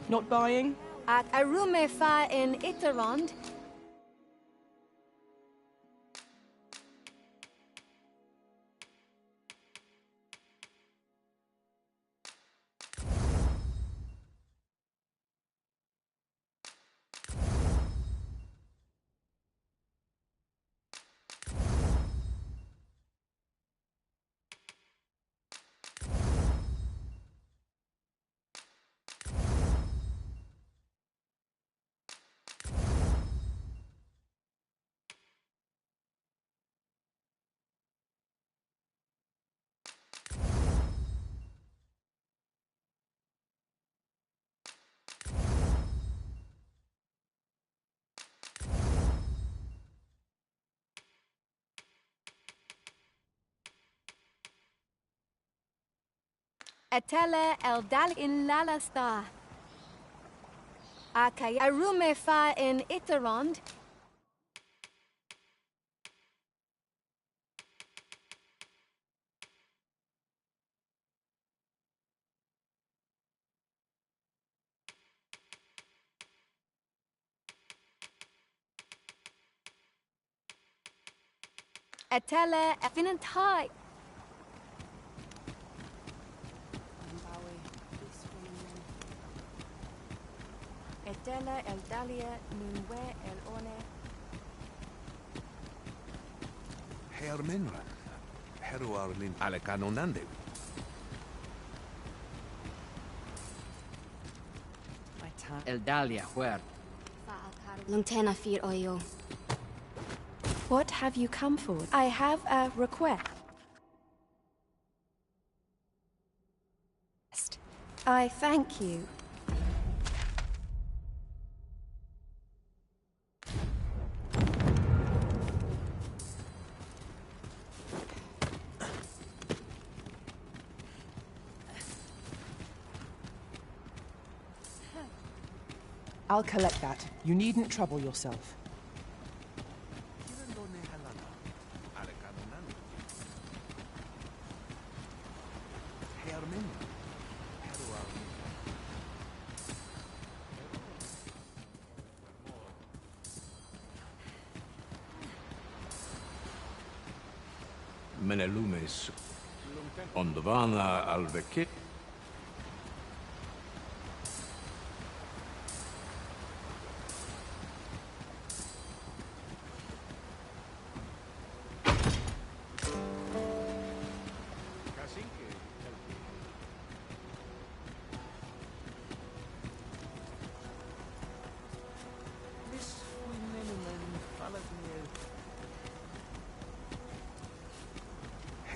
Not buying? At Arume Fa in Iterond. Etele Eldal in Lalasta. Okay, a rume fa in Iterond. Etele efinant high. Edela el dalia nunwe el one. Hermenra. Heruarlin Alecanonande. El dalia where? Lantena fir oyo. What have you come for? I have a request. I thank you. I'll collect that. You needn't trouble yourself. Menelumes. Ondvana alvekit.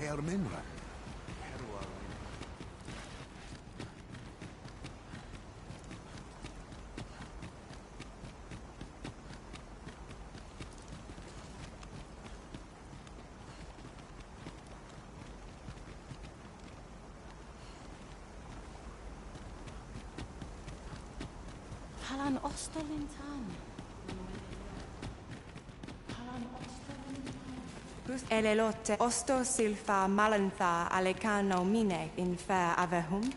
Hermenra. Halan Ostolintan. Elelotte osto silfa malantha alecano mine in fair avehum.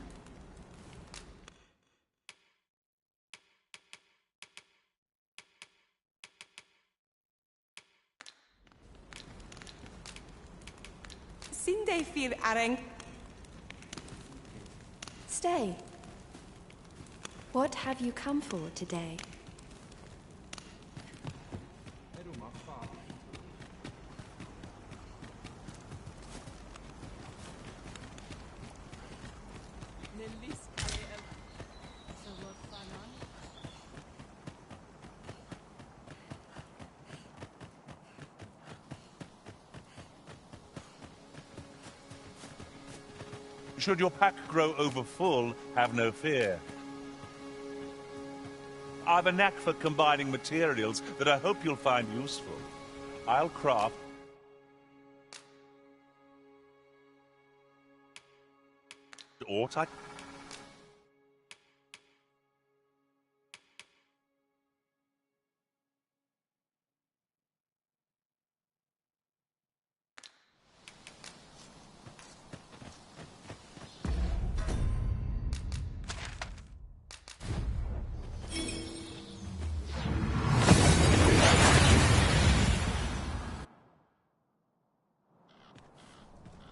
Sinde fir areng. Stay. What have you come for today? Should your pack grow overfull, have no fear. I've a knack for combining materials that I hope you'll find useful. I'll craft... Ought I...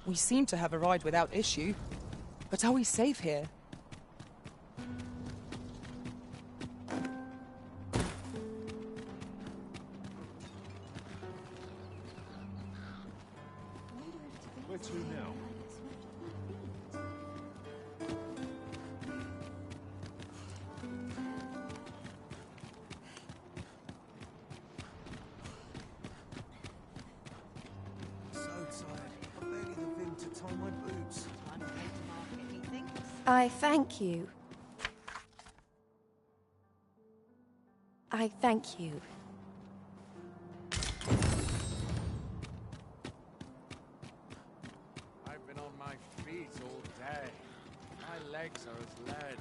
We seem to have arrived without issue. But are we safe here? Where to now? I thank you. I thank you. I've been on my feet all day. My legs are as lead.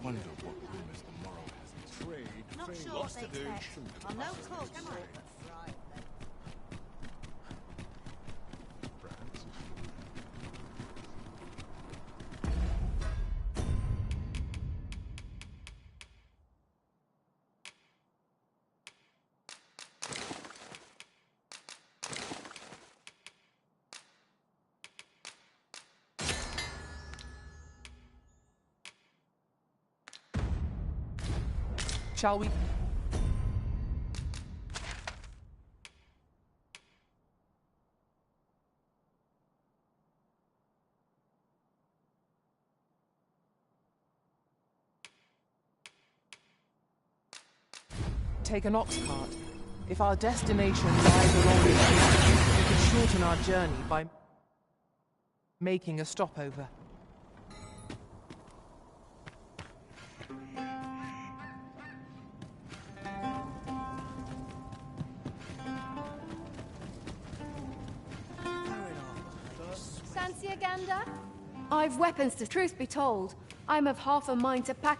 wonder what rumors the morrow has in trade. Not Fame, sure lots what to they do. expect. I'm no cook, am I? Shall we? Take an ox cart. If our destination lies along the route, we could shorten our journey by making a stopover. Sanciaganda? I've weapons to truth be told. I'm of half a mind to pack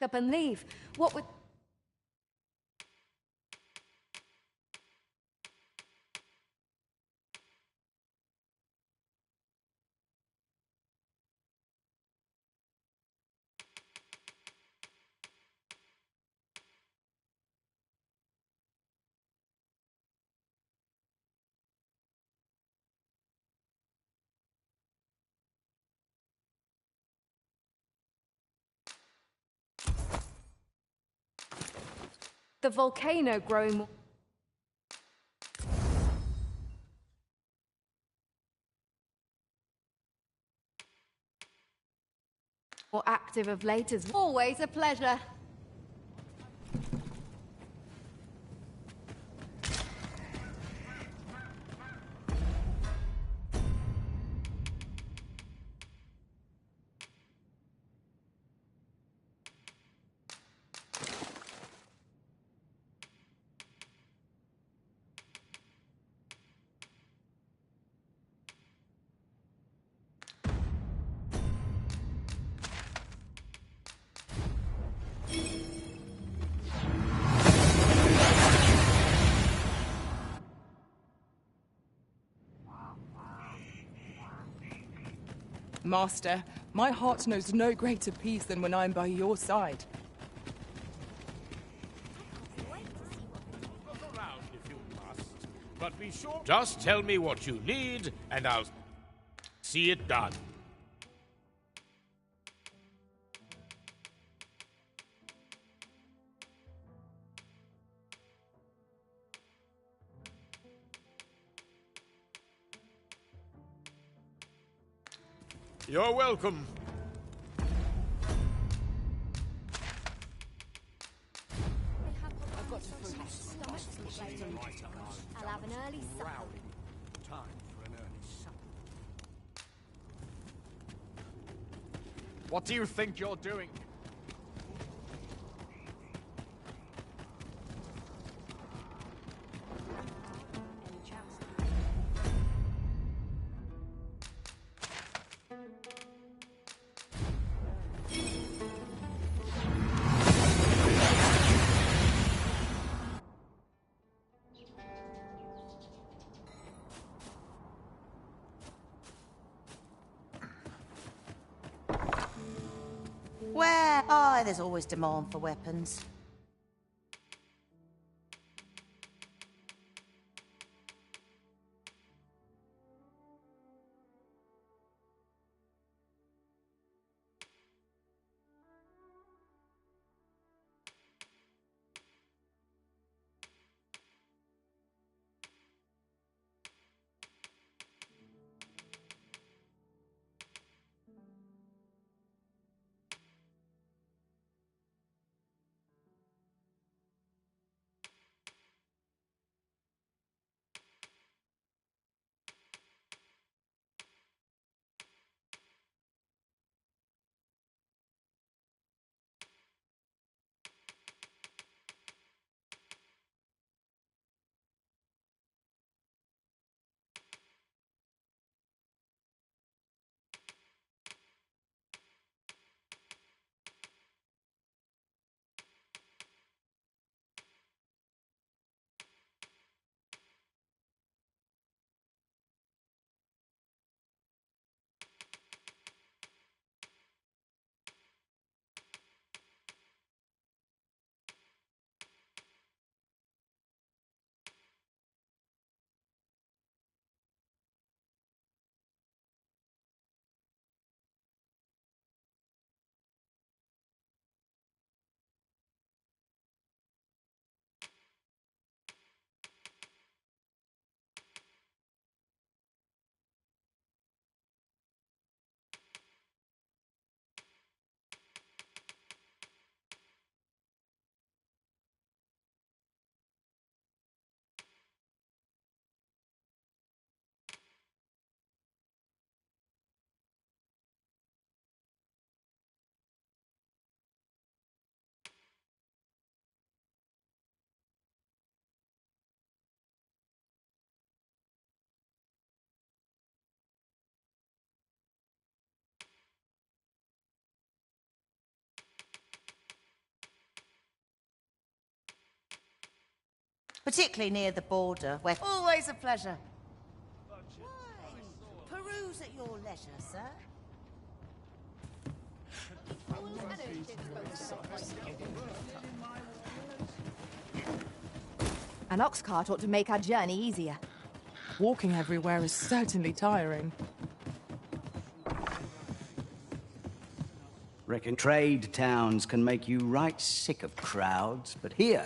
up and leave. What would... The volcano growing more active of late is always a pleasure. Master, my heart knows no greater peace than when I'm by your side. Look around if you must, but be sure. Just tell me what you need, and I'll see it done. You're welcome. I've got to focus. I'll have an early supper. Time for an early supper. What do you think you're doing? Where? Oh, there's always demand for weapons. Particularly near the border, where... Always a pleasure. Peruse at your leisure, sir. An ox cart ought to make our journey easier. Walking everywhere is certainly tiring. Reckon trade towns can make you right sick of crowds, but here...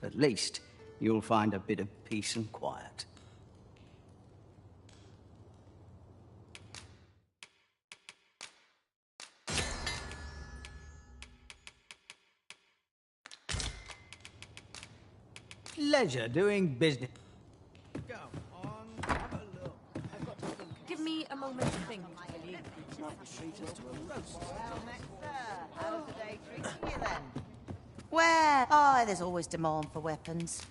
At least you'll find a bit of peace and quiet. Pleasure doing business. Give me a moment to think. How's the day treating you then? Where? Oh, there's always demand for weapons.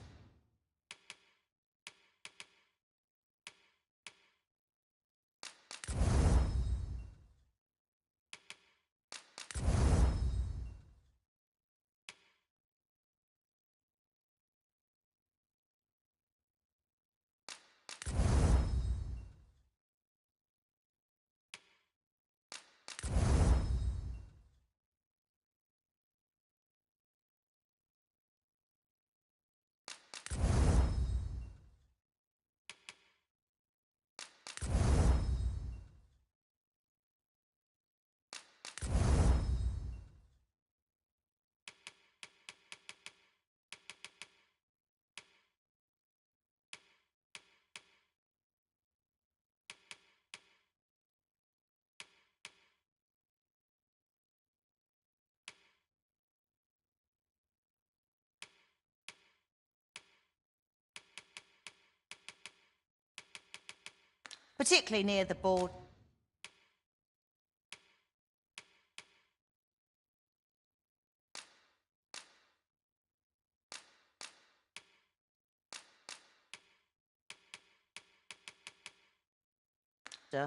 Particularly near the border.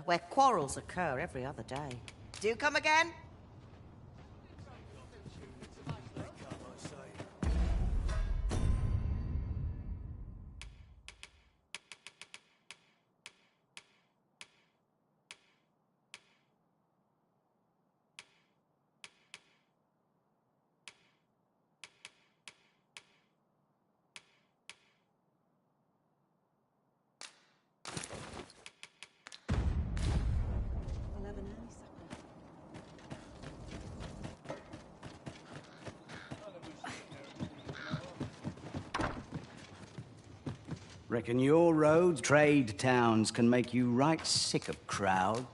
Where quarrels occur every other day. Do come again? Reckon your roads, trade towns can make you right sick of crowd.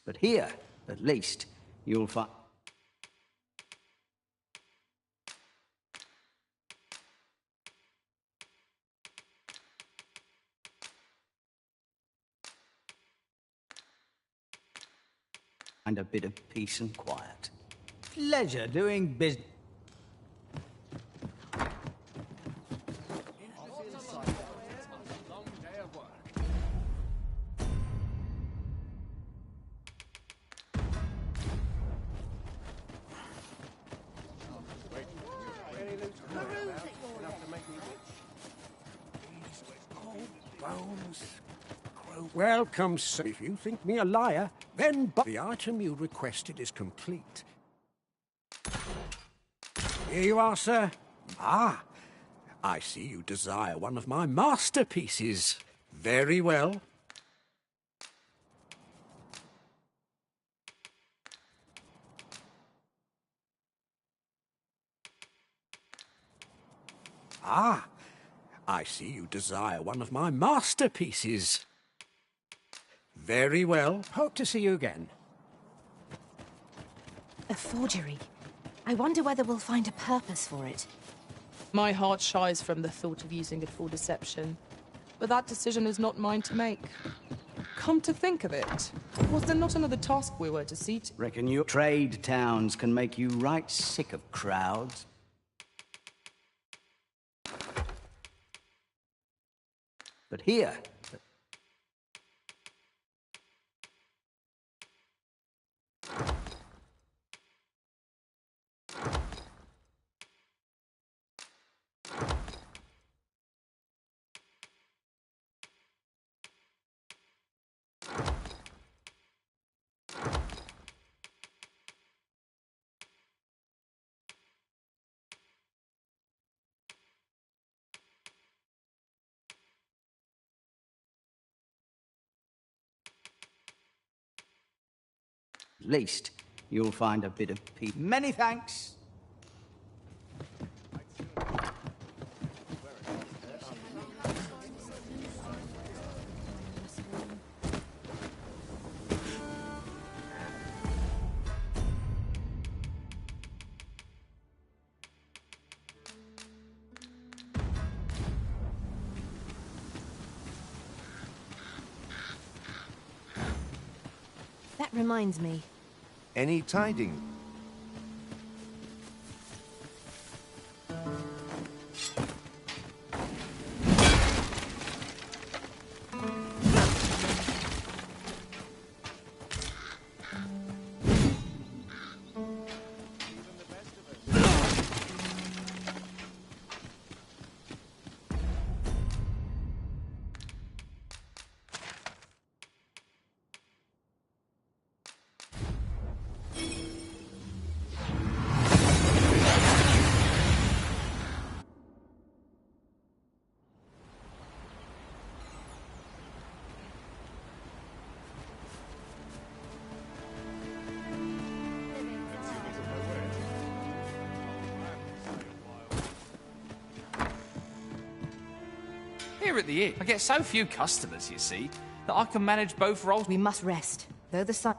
But here, at least, you'll find... a bit of peace and quiet. Pleasure doing business. Welcome, sir. If you think me a liar, then but the item you requested is complete. Here you are, sir. Ah, I see you desire one of my masterpieces. Very well. Ah, I see you desire one of my masterpieces. Very well. Hope to see you again. A forgery. I wonder whether we'll find a purpose for it. My heart shies from the thought of using it for deception. But that decision is not mine to make. Come to think of it, was there not another task we were to see to? Reckon your trade towns can make you right sick of crowds. But here... At least you'll find a bit of peace. Many thanks. That reminds me. Any tidings? Here at the inn, I get so few customers, you see, that I can manage both roles. We must rest, though the sun...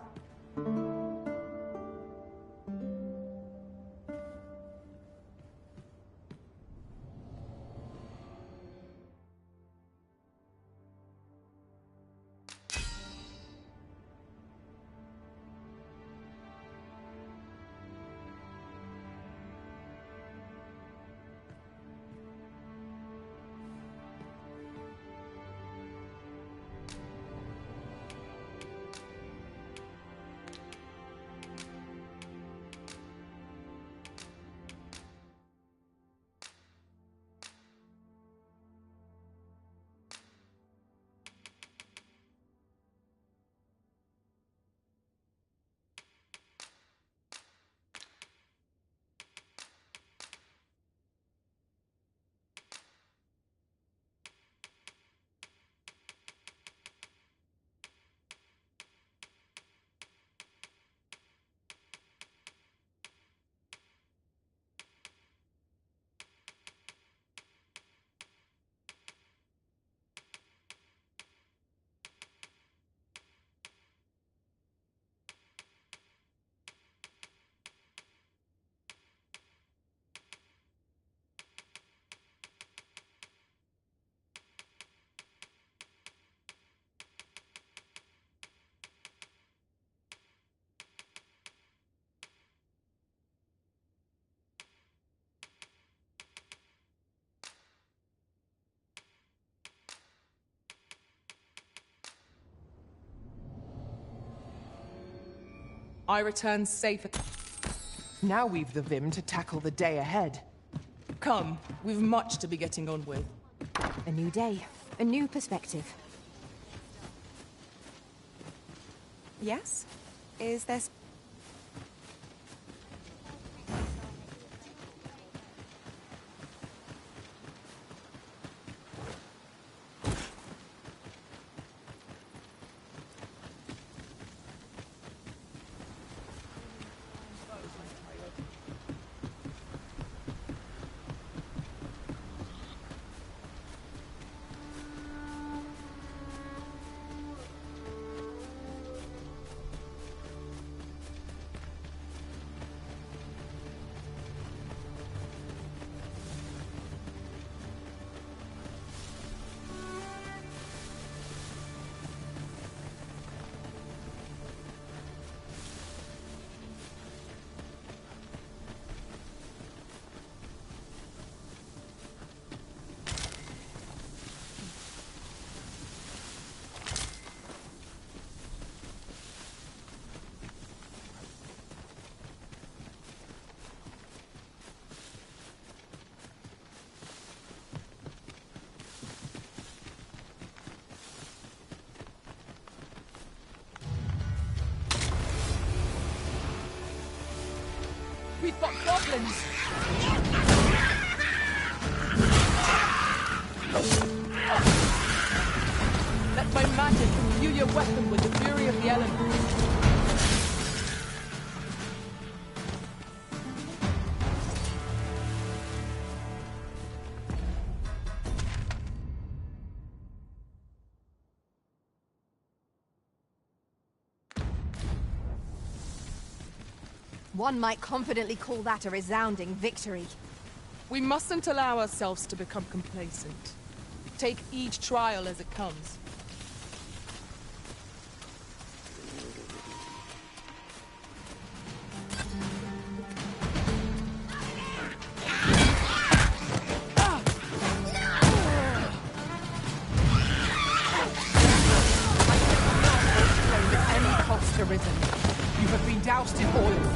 I return safe. Now we've the vim to tackle the day ahead. Come, we've much to be getting on with. A new day, a new perspective. Yes? Is there... We've got goblins! Let my magic imbue your weapon with the fury of the elements. One might confidently call that a resounding victory. We mustn't allow ourselves to become complacent. Take each trial as it comes. Any cost arisen. You have been doused in oil.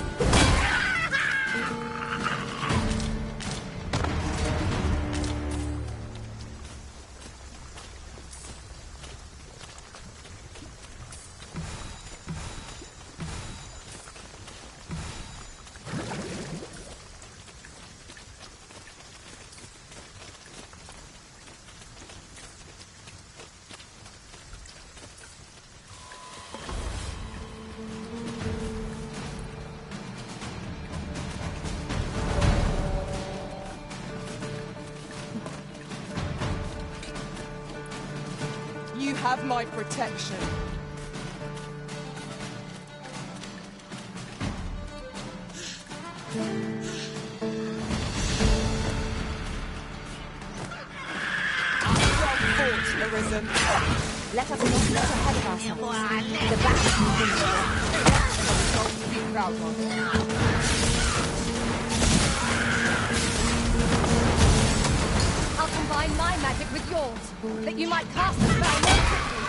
You have my protection. Arisen. Let us not get ahead of ourselves. The battle is invincible. To be proud of. I'll combine my magic with yours, that you might cast the spell more quickly.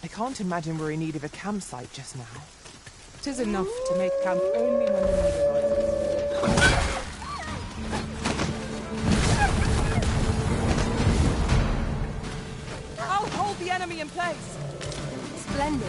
I can't imagine we're in need of a campsite just now. Tis enough to make camp only when the need arises. I'll hold the enemy in place. Splendid.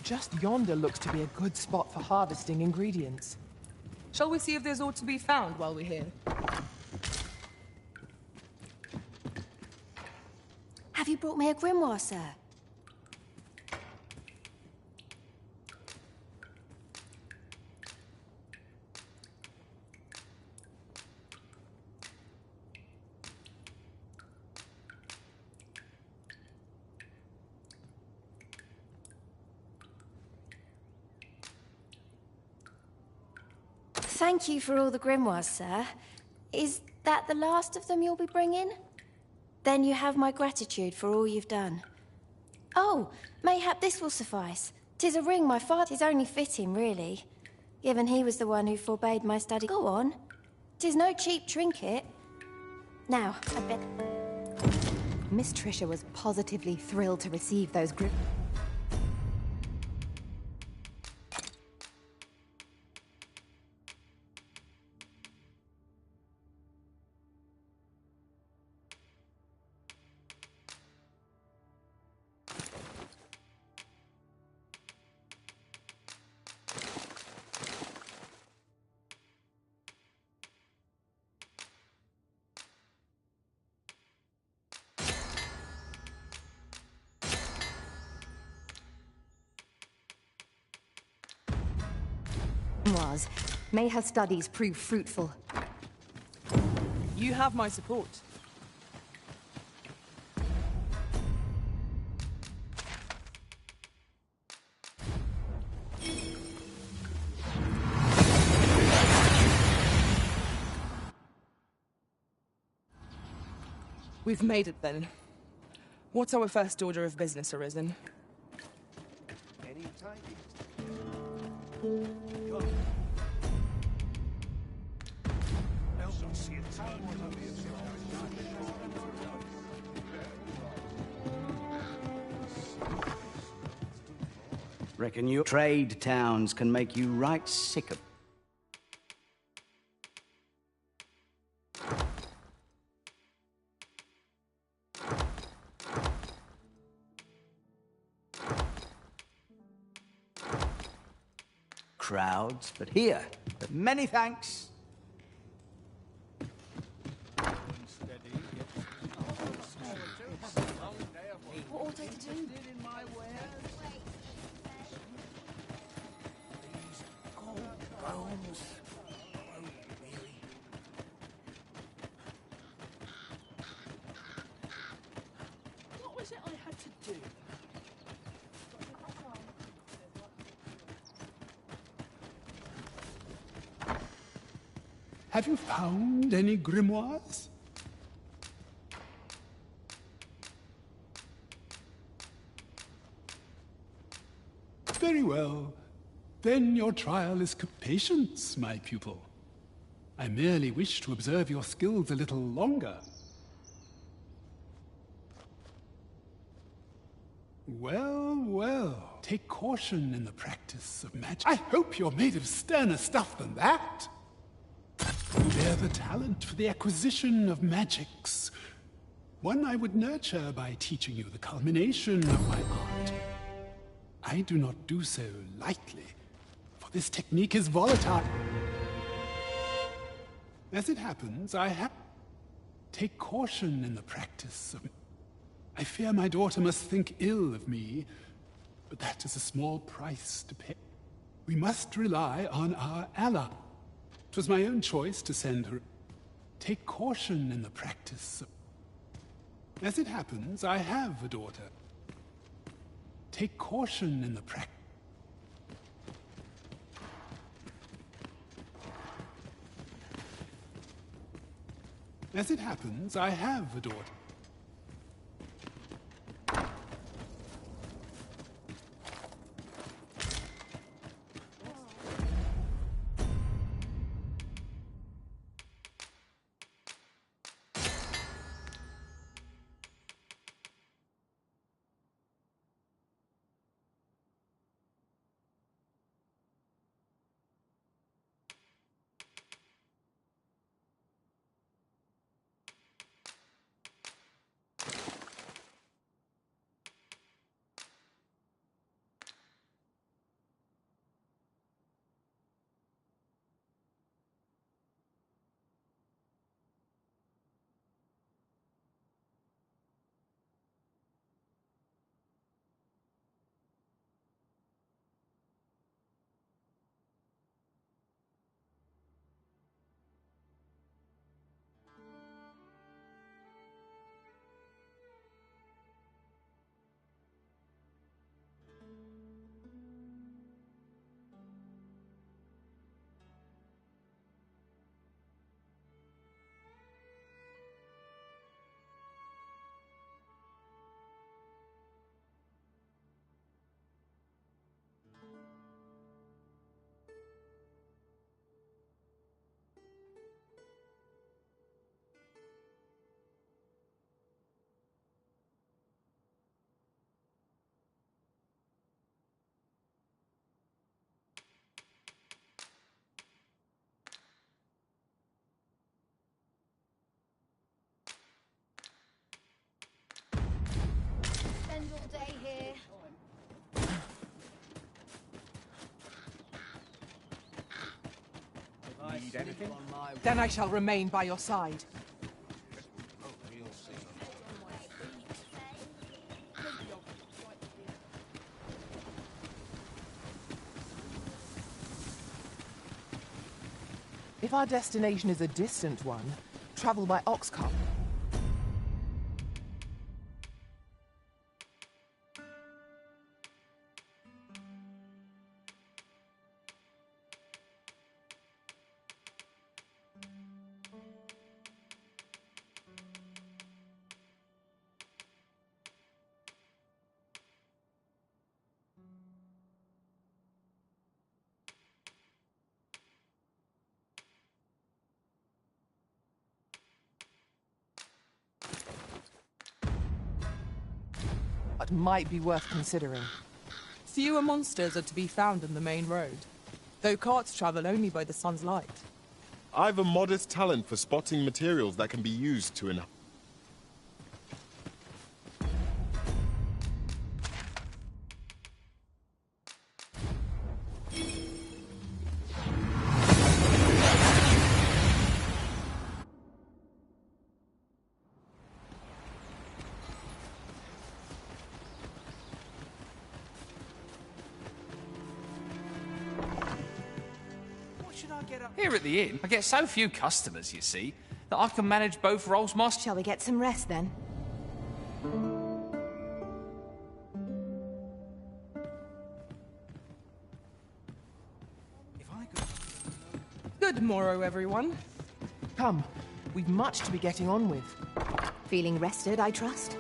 Just yonder looks to be a good spot for harvesting ingredients. Shall we see if there's aught to be found while we're here? Have you brought me a grimoire, sir? Thank you for all the grimoires, sir. Is that the last of them you'll be bringing? Then you have my gratitude for all you've done. Oh, mayhap this will suffice. 'Tis a ring my father's only fitting, really, given he was the one who forbade my study. Go on. 'Tis no cheap trinket. Now, I bet... Miss Trisha was positively thrilled to receive those grimoires. May her studies prove fruitful. You have my support. We've made it then. What's our first order of business, Arisen? Reckon your trade towns can make you right sick of... crowds, but here, but many thanks. What ought I to do? What was it I had to do? Have you found any grimoires? Very well. Then your trial is patience, my pupil. I merely wish to observe your skills a little longer. Well, well. Take caution in the practice of magic. I hope you're made of sterner stuff than that. You bear the talent for the acquisition of magics. One I would nurture by teaching you the culmination of my art. I do not do so lightly, for this technique is volatile. As it happens, I have... Take caution in the practice of... I fear my daughter must think ill of me, but that is a small price to pay. We must rely on our ally. It was my own choice to send her. Take caution in the practice of... As it happens, I have a daughter. Take caution in the practice. As it happens, I have a daughter. Spend all day here. Need anything? Then I shall remain by your side. If our destination is a distant one, travel by ox cart. But might be worth considering. Fewer monsters are to be found on the main road, though carts travel only by the sun's light. I've a modest talent for spotting materials that can be used to enhance. Here at the inn, I get so few customers, you see, that I can manage both roles myself. Shall we get some rest then? Good morrow, everyone. Come, we've much to be getting on with. Feeling rested, I trust?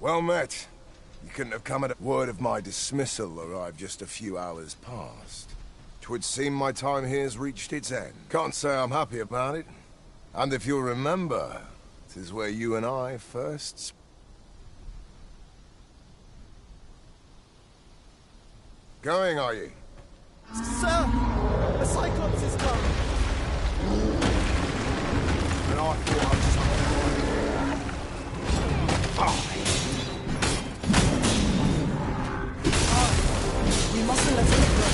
Well met. You couldn't have come at a word of my dismissal arrived just a few hours past. 'Twould seem my time here's reached its end. Can't say I'm happy about it. And if you'll remember, 'tis where you and I first... Going, are you? Sir! The Cyclops is gone! And I thought I was... We mustn't let him go.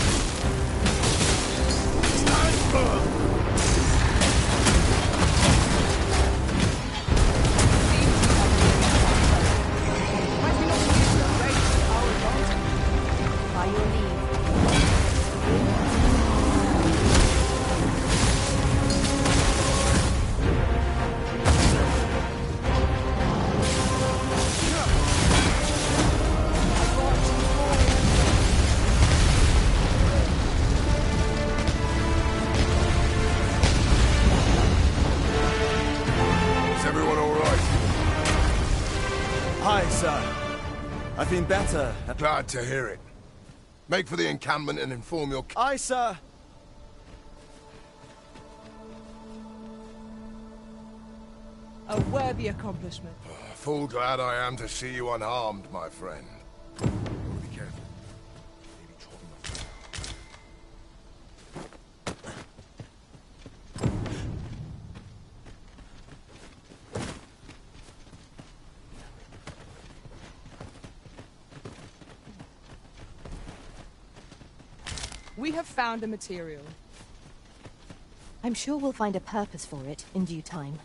Stand firm! Might we not use the race to our advantage? By your leave. Is everyone all right? Aye, sir. I've been better. Glad to hear it. Make for the encampment and inform your... Aye, sir. A worthy accomplishment. Full glad I am to see you unharmed, my friend. Be careful. Maybe trodden off. We have found a material. I'm sure we'll find a purpose for it in due time.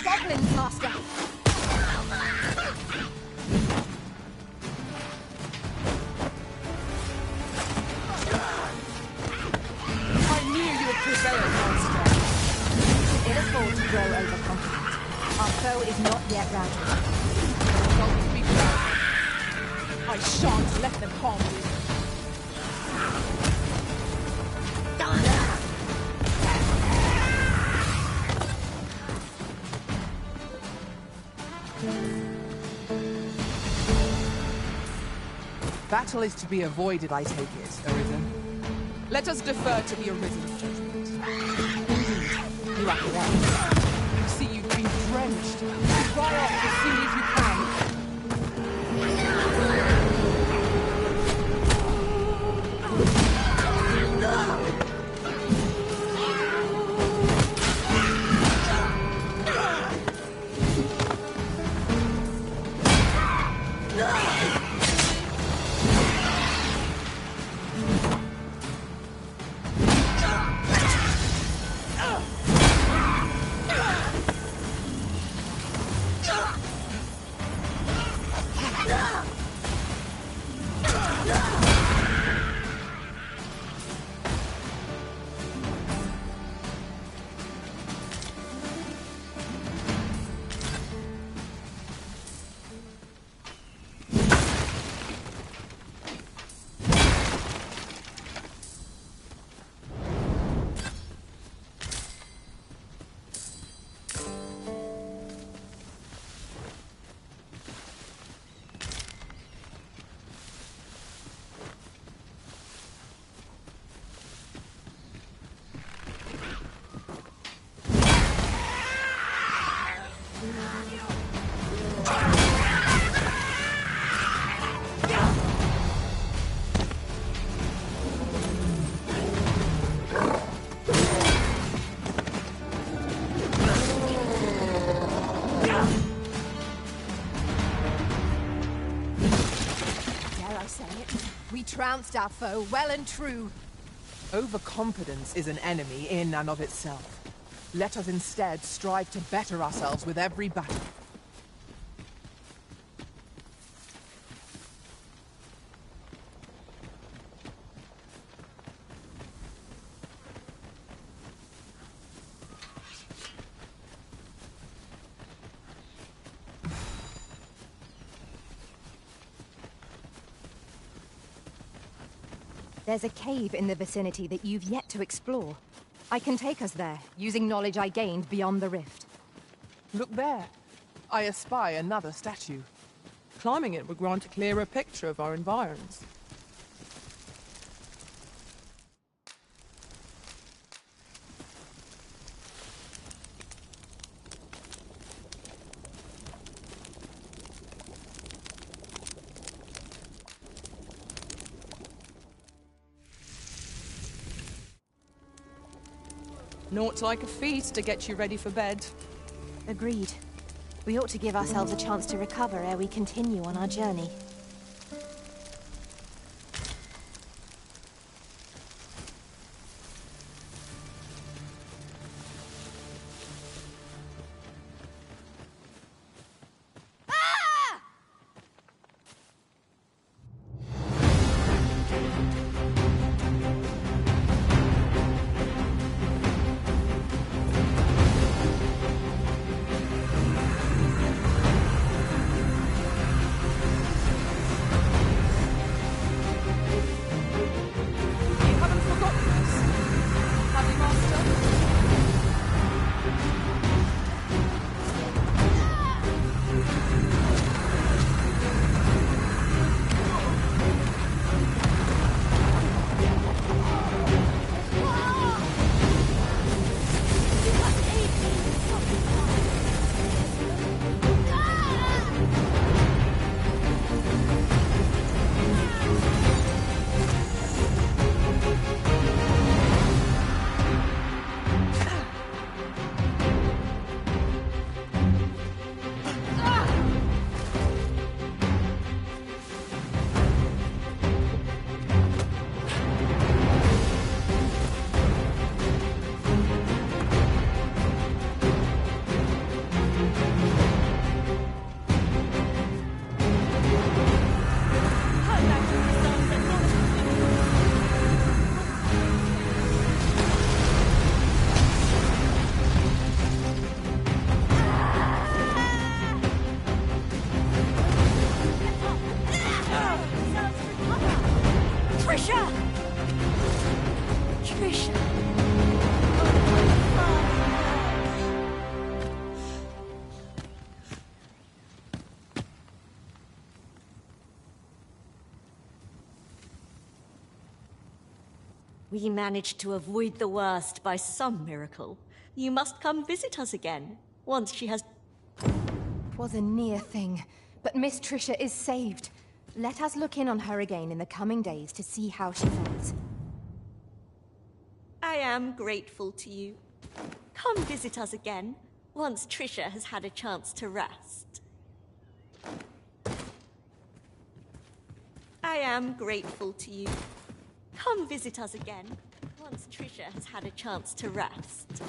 Goblins, Master! I knew you would prevail, Monster. Ill afford to grow overconfident. Our foe is not yet routed. Don't be proud. I shan't let them harm you. Battle is to be avoided, I take it, Arisen. Let us defer to the Arisen's judgment. You are correct. I see you've been drenched. Dry off as soon as you can. Trounced our foe, well and true. Overconfidence is an enemy in and of itself. Let us instead strive to better ourselves with every battle. There's a cave in the vicinity that you've yet to explore. I can take us there, using knowledge I gained beyond the rift. Look there. I espy another statue. Climbing it would grant a clearer picture of our environs. Naught like a feast to get you ready for bed. Agreed. We ought to give ourselves a chance to recover ere we continue on our journey. We managed to avoid the worst by some miracle. You must come visit us again, once she has... 'Twas a near thing, but Miss Trisha is saved. Let us look in on her again in the coming days to see how she fares. I am grateful to you. Come visit us again, once Trisha has had a chance to rest. I am grateful to you. Come visit us again, once Trisha has had a chance to rest.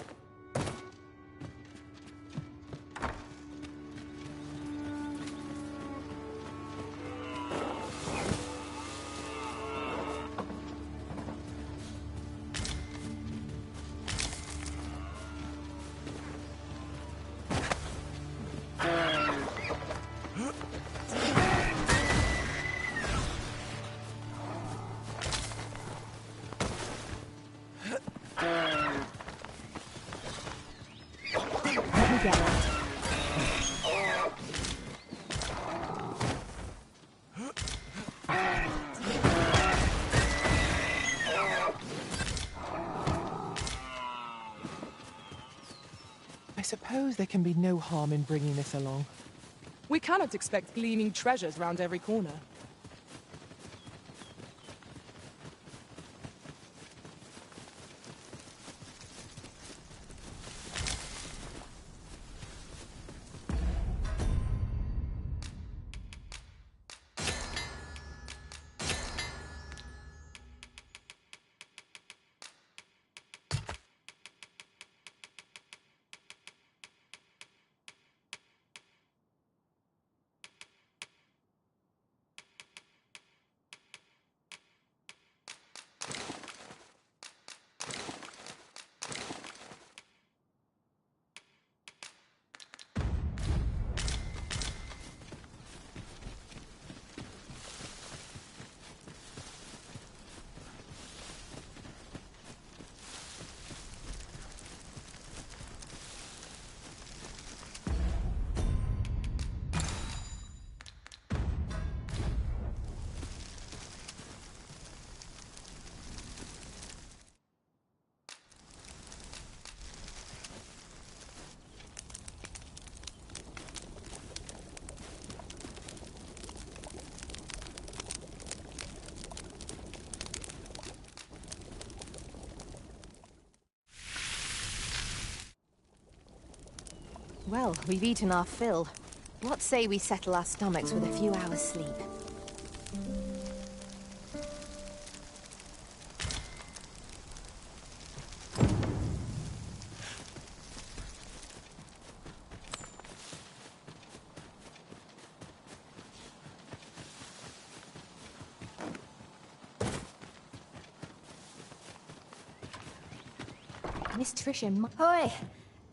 I suppose there can be no harm in bringing this along. We cannot expect gleaming treasures round every corner. Well, we've eaten our fill. What say we settle our stomachs with a few hours' sleep? Miss Trisha, Hoy!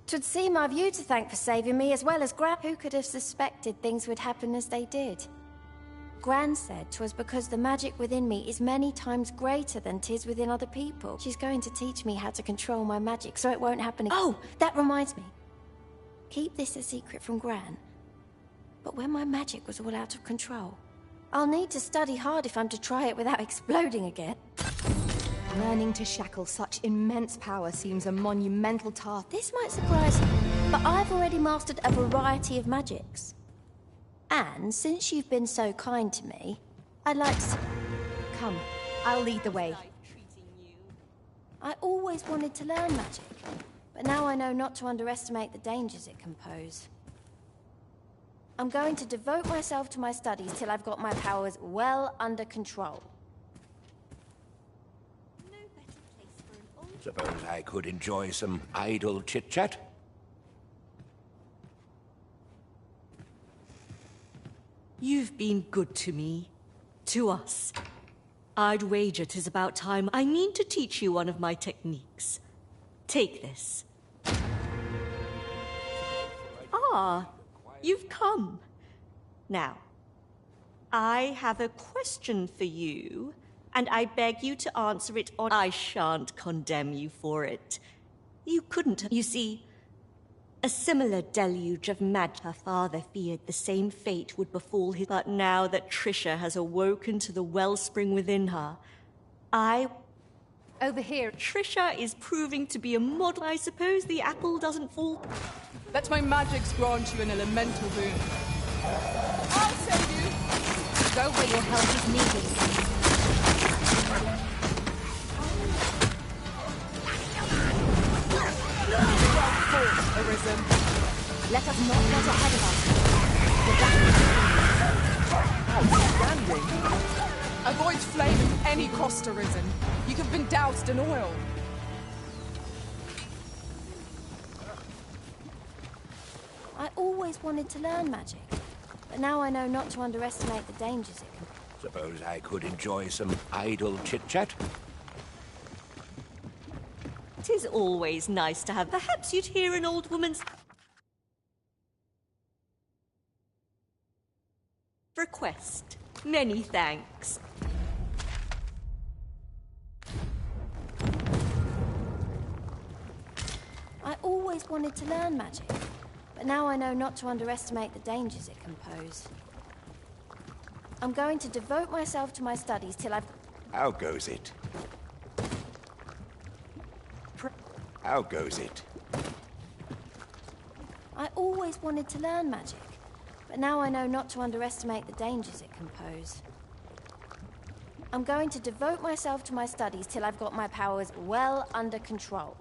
'Twould seem I've you to thank for saving me as well as Gran. Who could have suspected things would happen as they did? Gran said 'twas because the magic within me is many times greater than 'tis within other people. She's going to teach me how to control my magic so it won't happen again. Oh, that reminds me. Keep this a secret from Gran. But when my magic was all out of control, I'll need to study hard if I'm to try it without exploding again. Learning to shackle such immense power seems a monumental task. This might surprise you, but I've already mastered a variety of magics. And since you've been so kind to me, I'd like to... Come, I'll lead the way. I always wanted to learn magic, but now I know not to underestimate the dangers it can pose. I'm going to devote myself to my studies till I've got my powers well under control. Suppose I could enjoy some idle chit-chat? You've been good to me. To us. I'd wager 'tis about time. I mean to teach you one of my techniques. Take this. Ah, you've come. Now, I have a question for you, and I beg you to answer it or I shan't condemn you for it. You couldn't, you see. A similar deluge of magic. Her father feared the same fate would befall his. But now that Trisha has awoken to the wellspring within her, Over here. Trisha is proving to be a model. I suppose the apple doesn't fall. Let my magics grant you an elemental boon. I'll save you! Go where your help is needed. Arisen. Let us not get ahead of us. Outstanding. Avoid flame at any cost, Arisen. You have been doused in oil. I always wanted to learn magic, but now I know not to underestimate the dangers it can. Suppose I could enjoy some idle chit-chat? 'Tis always nice to have. Perhaps you'd hear an old woman's request. Many thanks. I always wanted to learn magic, but now I know not to underestimate the dangers it can pose. I'm going to devote myself to my studies till I've... How goes it? How goes it? I always wanted to learn magic, but now I know not to underestimate the dangers it can pose. I'm going to devote myself to my studies till I've got my powers well under control.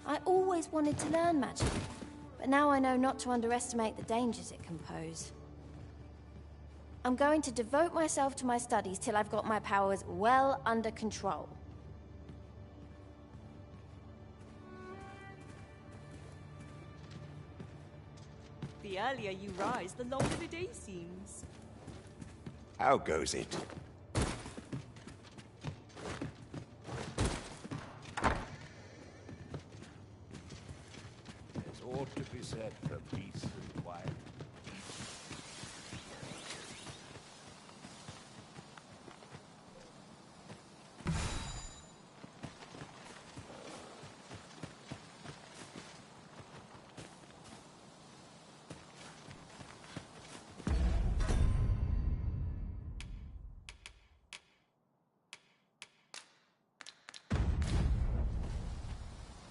I always wanted to learn magic, but now I know not to underestimate the dangers it can pose. I'm going to devote myself to my studies till I've got my powers well under control. The earlier you rise, the longer the day seems. How goes it? There's ought to be said for peace and quiet.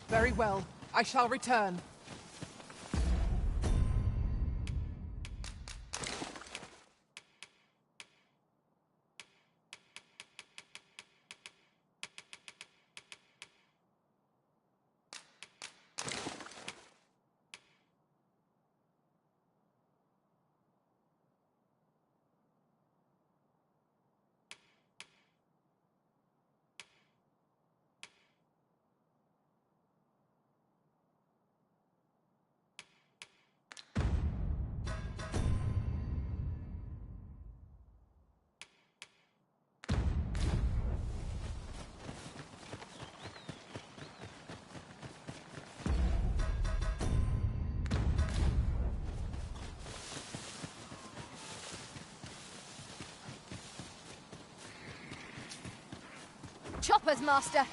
Very well. I shall return. choppers, Master!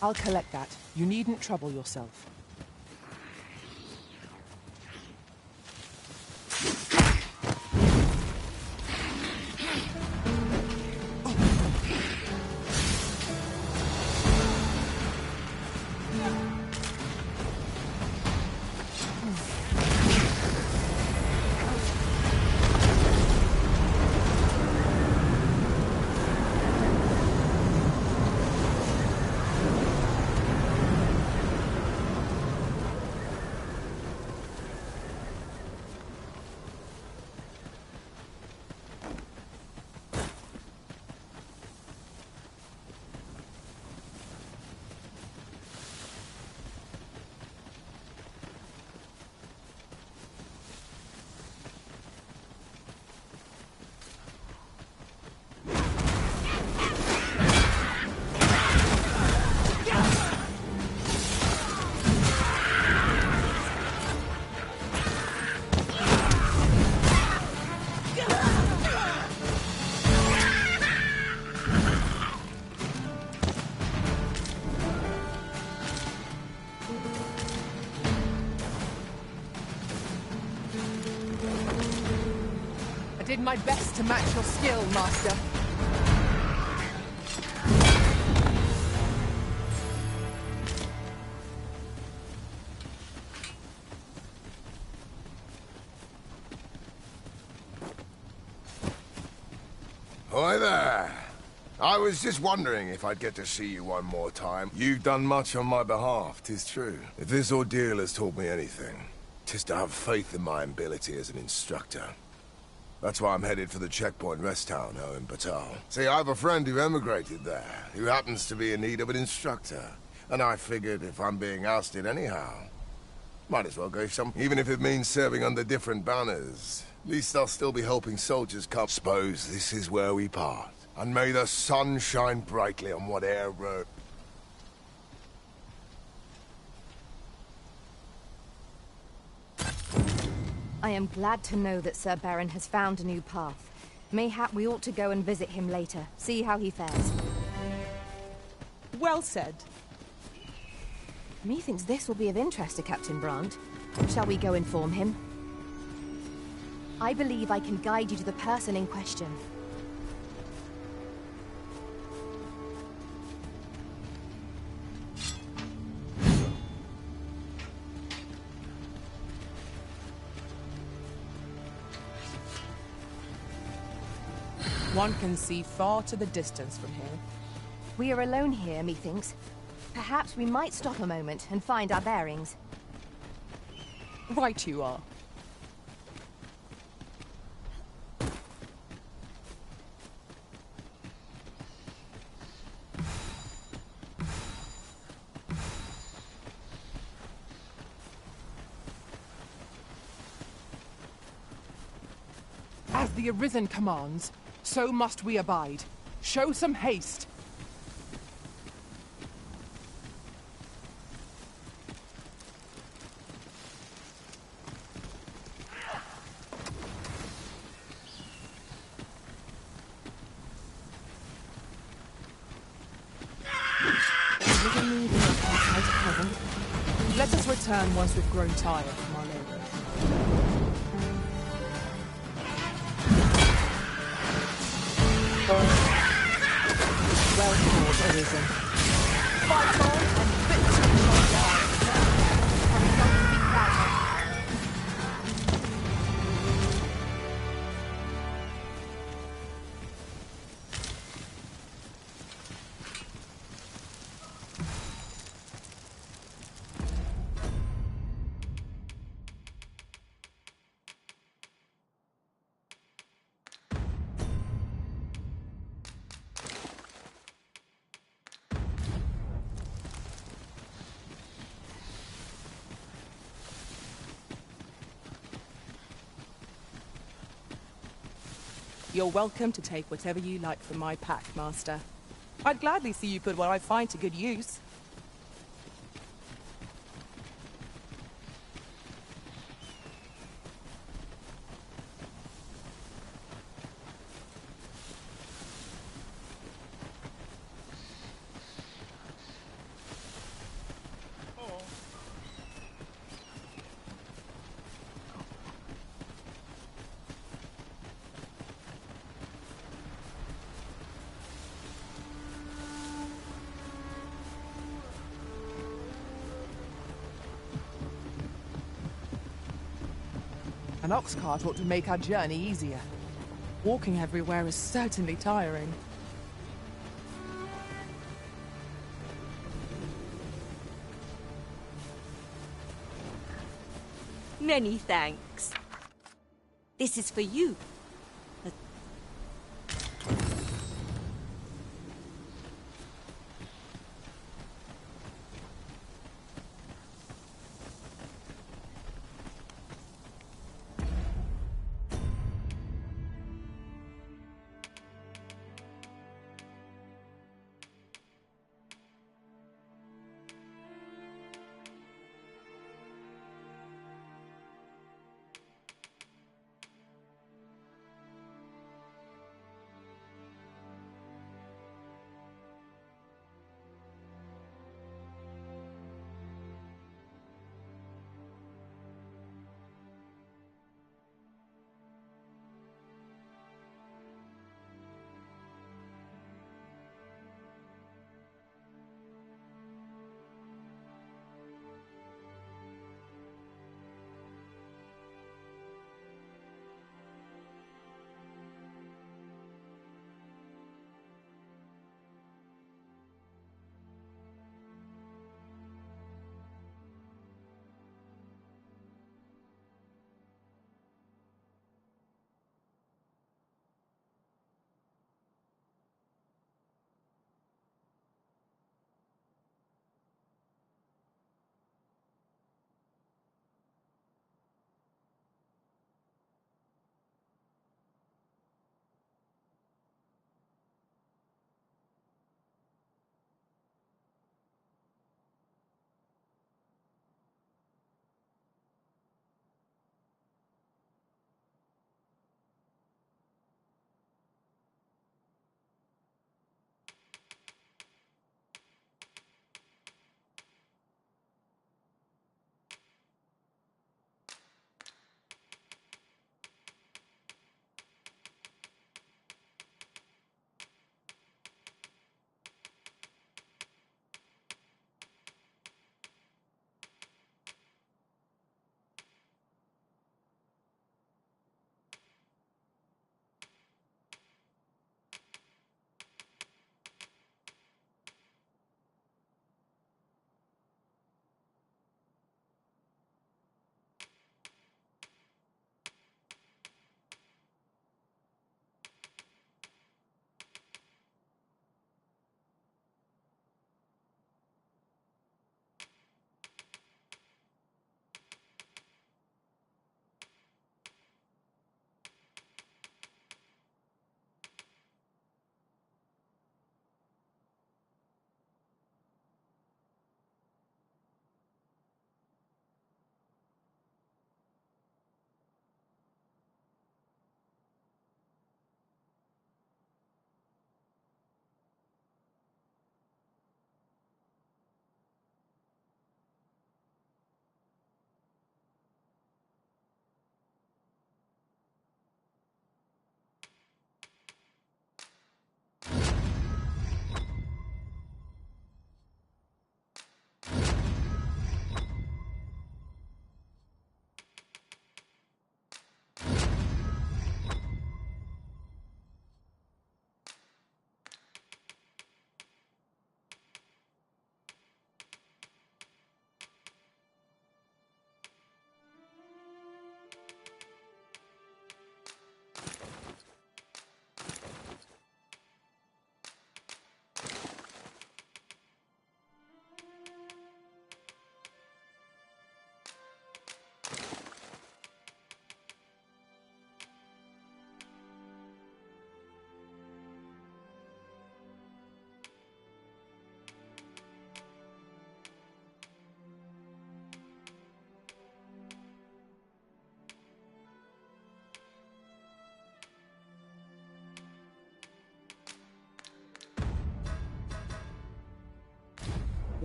I'll collect that. You needn't trouble yourself. I did my best to match your skill, Master. Hi there. I was just wondering if I'd get to see you one more time. You've done much on my behalf, 'tis true. If this ordeal has taught me anything, 'tis to have faith in my ability as an instructor. That's why I'm headed for the checkpoint rest town now in Batal. See, I have a friend who emigrated there, who happens to be in need of an instructor. And I figured if I'm being ousted anyhow, might as well go some, even if it means serving under different banners. At least I'll still be helping soldiers come. Suppose this is where we part. And may the sun shine brightly on whate'er road. I am glad to know that Sir Baron has found a new path. Mayhap we ought to go and visit him later, see how he fares. Well said. Methinks this will be of interest to Captain Brandt. Shall we go inform him? I believe I can guide you to the person in question. One can see far to the distance from here. We are alone here, methinks. Perhaps we might stop a moment and find our bearings. Right you are. As the Arisen commands, so must we abide. Show some haste. Let us return once we've grown tired from our labor. Well fought, Arisen. Fight on and victory shall die. You're welcome to take whatever you like from my pack, Master. I'd gladly see you put what I find to good use. An ox cart ought to make our journey easier. Walking everywhere is certainly tiring. Many thanks. This is for you.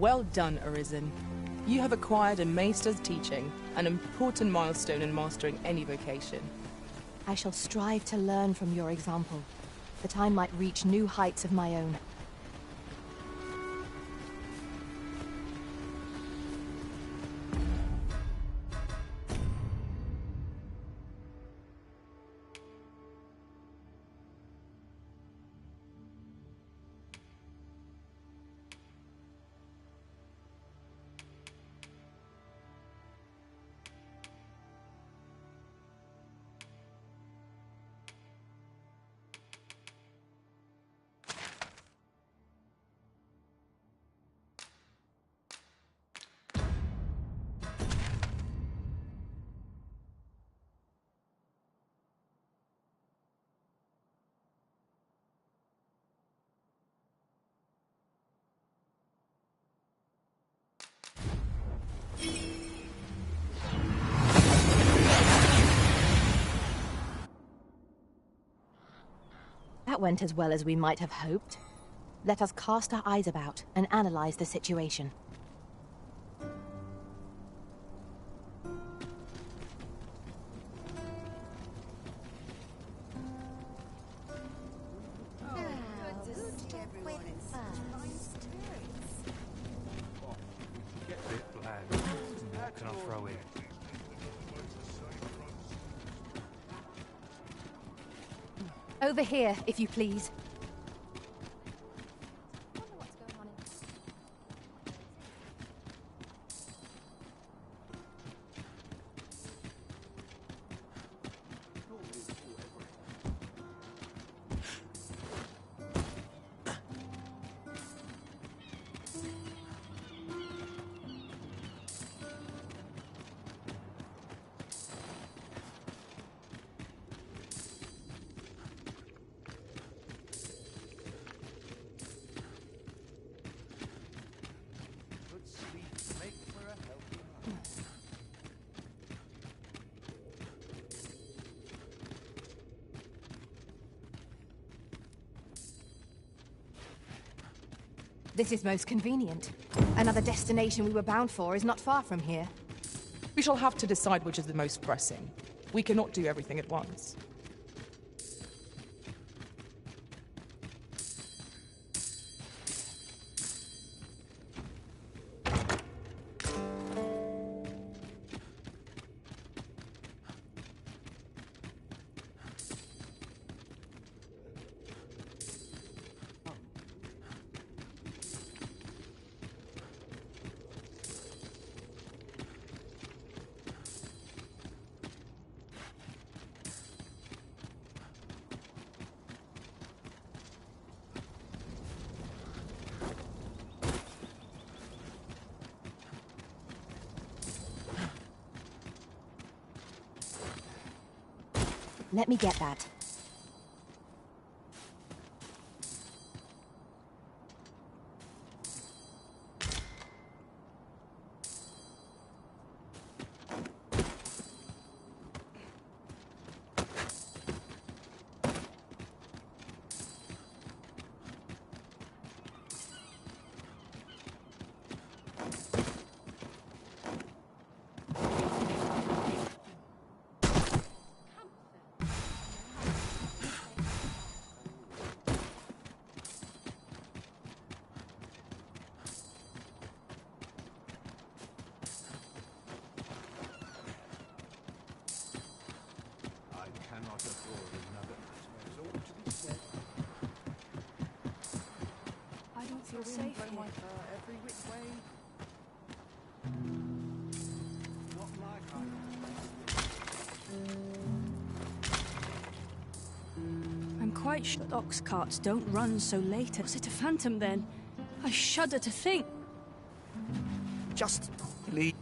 Well done, Arisen. You have acquired a Maester's teaching, an important milestone in mastering any vocation. I shall strive to learn from your example, that I might reach new heights of my own. That went as well as we might have hoped. Let us cast our eyes about and analyze the situation. Bit bland. What can I throw in? Over here, if you please. This is most convenient. Another destination we were bound for is not far from here. We shall have to decide which is the most pressing. We cannot do everything at once. Let me get that. I don't feel safe here. Every which way. I'm quite sure that ox carts don't run so late. Was it a phantom then? I shudder to think. Just leave.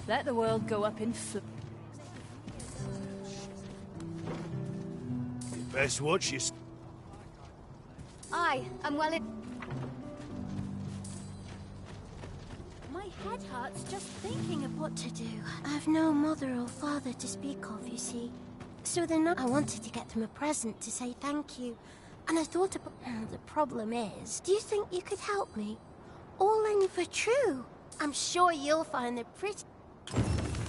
Let the world go up in flames. Best watch your... I am well in... My head hurts just thinking of what to do. I've no mother or father to speak of, you see. So then I wanted to get them a present to say thank you. And I thought about... The problem is, do you think you could help me? All in for true. I'm sure you'll find the pretty...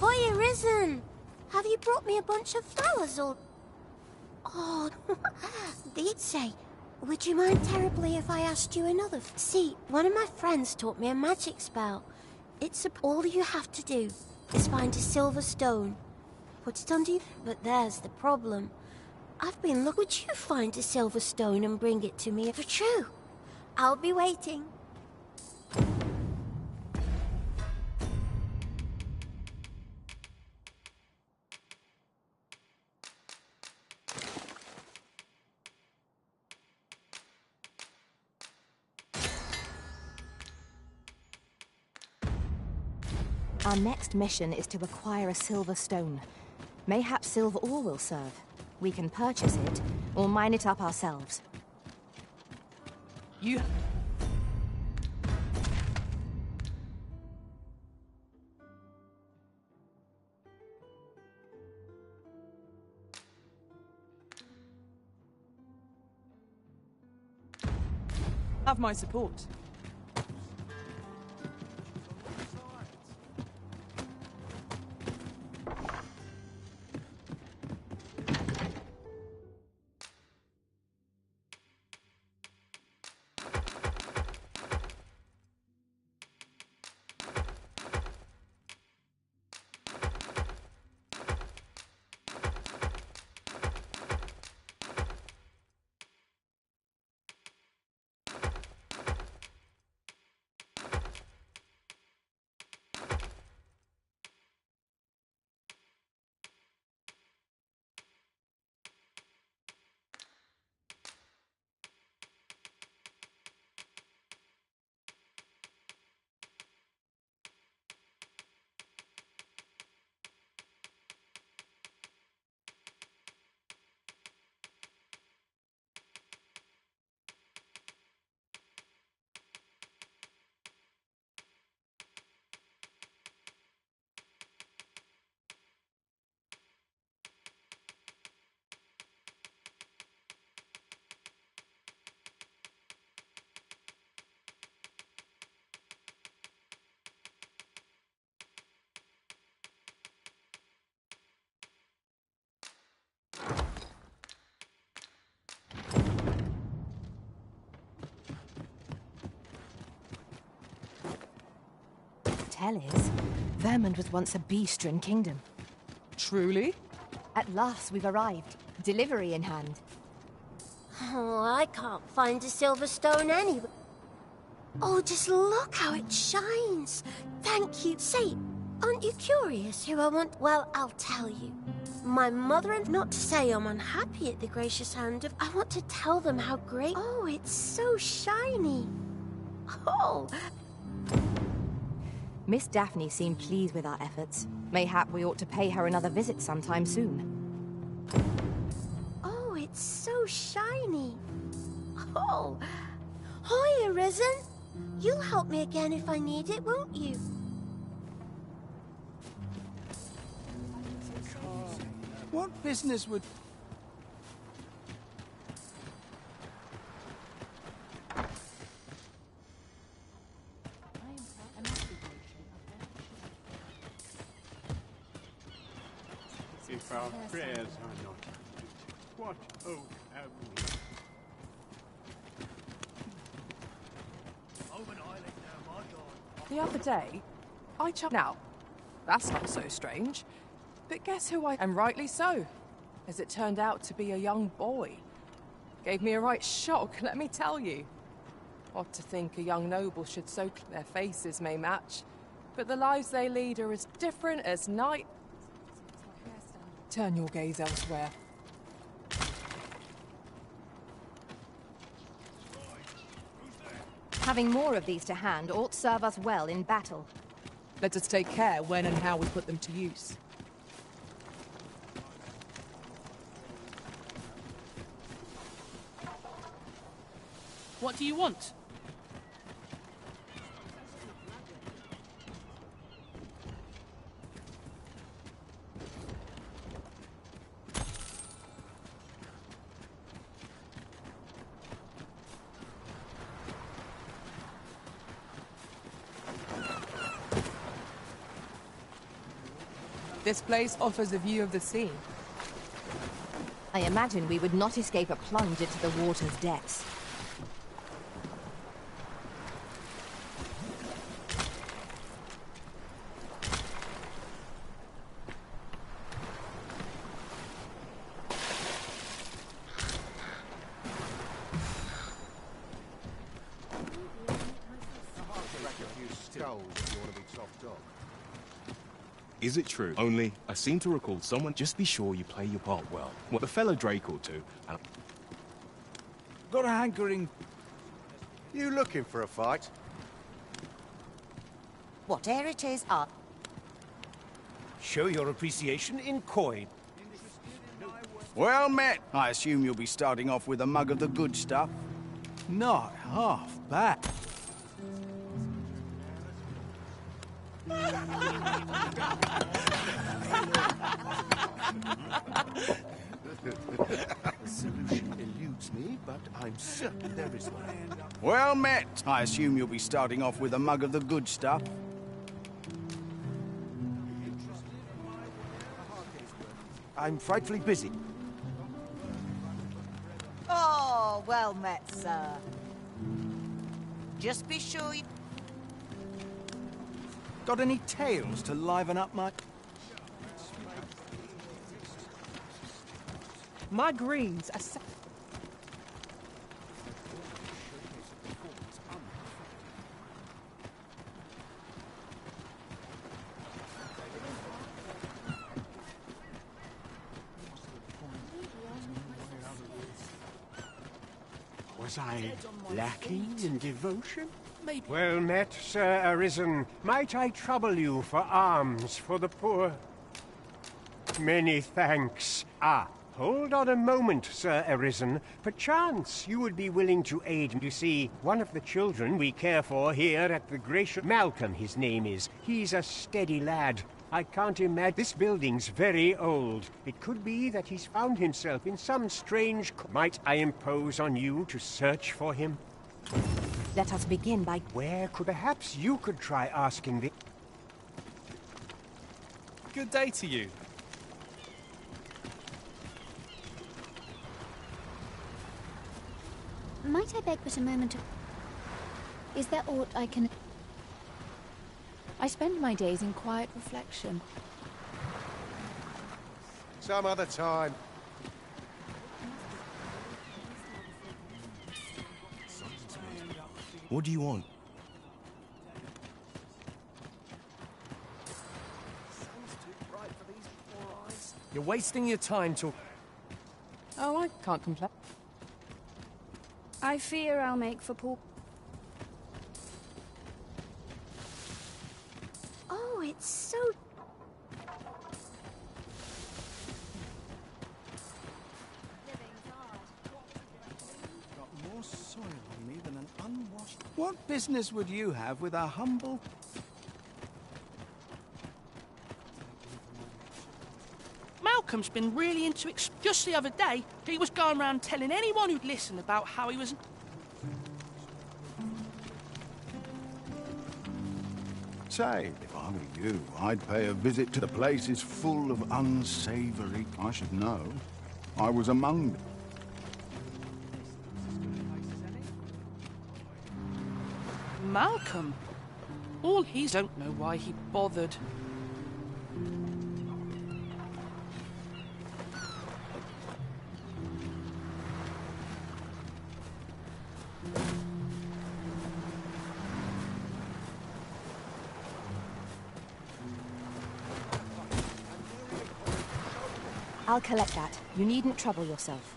Boy, Arisen! Have you brought me a bunch of flowers or... Oh, they'd say, would you mind terribly if I asked you another? See, one of my friends taught me a magic spell. All you have to do is find a silver stone. Put it under you, but there's the problem. I've been looking. Would you find a silver stone and bring it to me for true? I'll be waiting. Our next mission is to acquire a silver stone. Mayhap silver ore will serve. We can purchase it, or mine it up ourselves. You... have my support. Tell is, Vermund was once a beast-ridden kingdom. Truly? At last we've arrived. Delivery in hand. Oh, I can't find a silver stone anywhere. Oh, just look how it shines. Thank you. Say, aren't you curious who I want? Well, I'll tell you. My mother and not to say I'm unhappy at the gracious hand of... I want to tell them how great... Oh, it's so shiny. Oh... Miss Daphne seemed pleased with our efforts. Mayhap we ought to pay her another visit sometime soon. Oh, it's so shiny. Oh, hi, Arisen. You'll help me again if I need it, won't you? What business would... If our prayers are not answered, what hope have we? The other day, Now, that's not so strange. But guess who and rightly so, as it turned out to be a young boy. Gave me a right shock, let me tell you. Odd to think a young noble should so... Their faces may match, but the lives they lead are as different as night... Turn your gaze elsewhere. Having more of these to hand ought serve us well in battle. Let us take care when and how we put them to use. What do you want? This place offers a view of the sea. I imagine we would not escape a plunge into the water's depths. Is it true? Only, I seem to recall someone... Just be sure you play your part well. What the fellow Drake or two, and... Got a hankering. You looking for a fight? Whatever it is, I... Show your appreciation in coin. Well met. I assume you'll be starting off with a mug of the good stuff. Not half bad. The solution eludes me, but I'm certain there is one. Well met. I assume you'll be starting off with a mug of the good stuff. I'm frightfully busy. Oh, well met, sir. Just be sure you... Got any tales to liven up my... My greens are... Was I lacking in devotion? Maybe. Well met, Sir Arisen. Might I trouble you for alms for the poor? Many thanks. Ah, hold on a moment, Sir Arisen. Perchance you would be willing to aid. You see, one of the children we care for here at the Gracious... Malcolm, his name is. He's a steady lad. I can't imagine. This building's very old. It could be that he's found himself in some strange... Might I impose on you to search for him? Let us begin by... Where could... Perhaps you could try asking the... Good day to you. Might I beg but a moment of... Is there aught I can... I spend my days in quiet reflection. Some other time. What do you want? You're wasting your time talking. Oh, I can't complain. I fear I'll make for poor... Oh, it's so... Got more soil on me than an unwashed... What business would you have with a humble... Malcolm's been really into it. Just the other day, he was going around telling anyone who'd listen about how he was... Say, if I were you, I'd pay a visit to the places full of unsavory... I should know. I was among them. Malcolm? All he don't know why he bothered. I'll collect that. You needn't trouble yourself.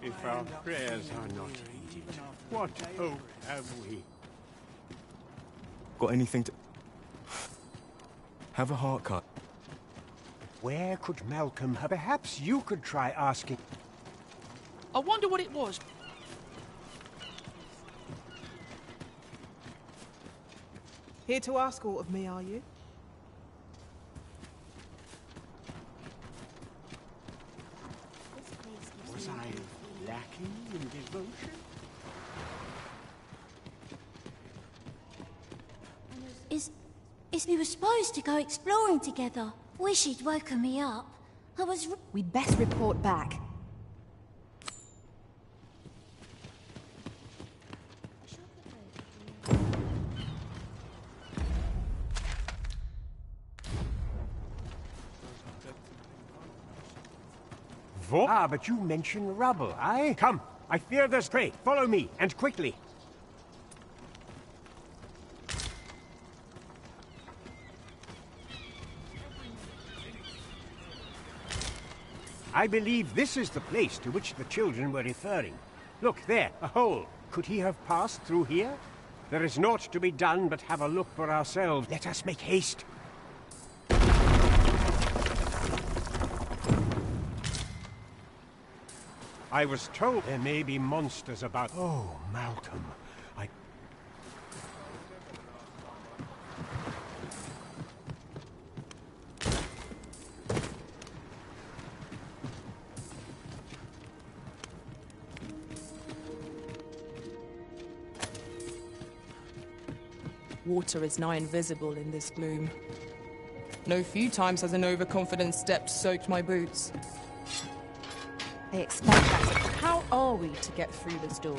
If our prayers are not heeded, what hope have we? Got anything to... Have a heart cut. Where could Malcolm have... Perhaps you could try asking... I wonder what it was. Here to ask aught of me, are you? Was I lacking in devotion? We were supposed to go exploring together. Wish he'd woken me up. We'd best report back. But you mentioned rubble, aye? Come, I fear there's prey. Follow me, and quickly. I believe this is the place to which the children were referring. Look, there, a hole. Could he have passed through here? There is naught to be done but have a look for ourselves. Let us make haste. I was told there may be monsters about... Oh, Malcolm. Water is nigh invisible in this gloom. No few times has an overconfident step soaked my boots. They expect that. How are we to get through this door?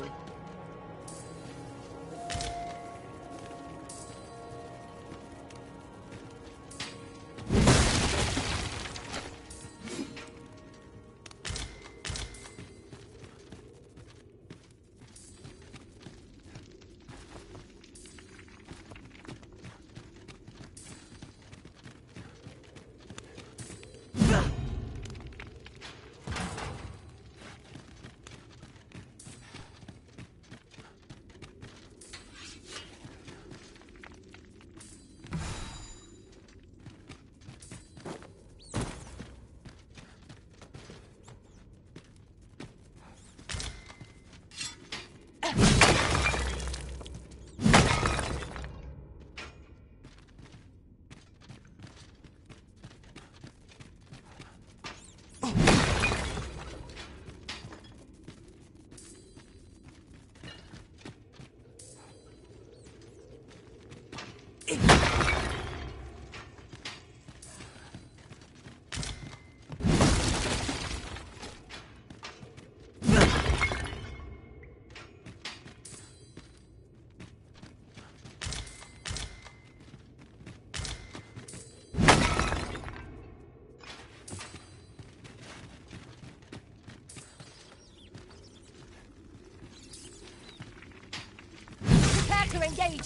To engage.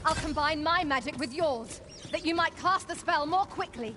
I'll combine my magic with yours, that you might cast the spell more quickly.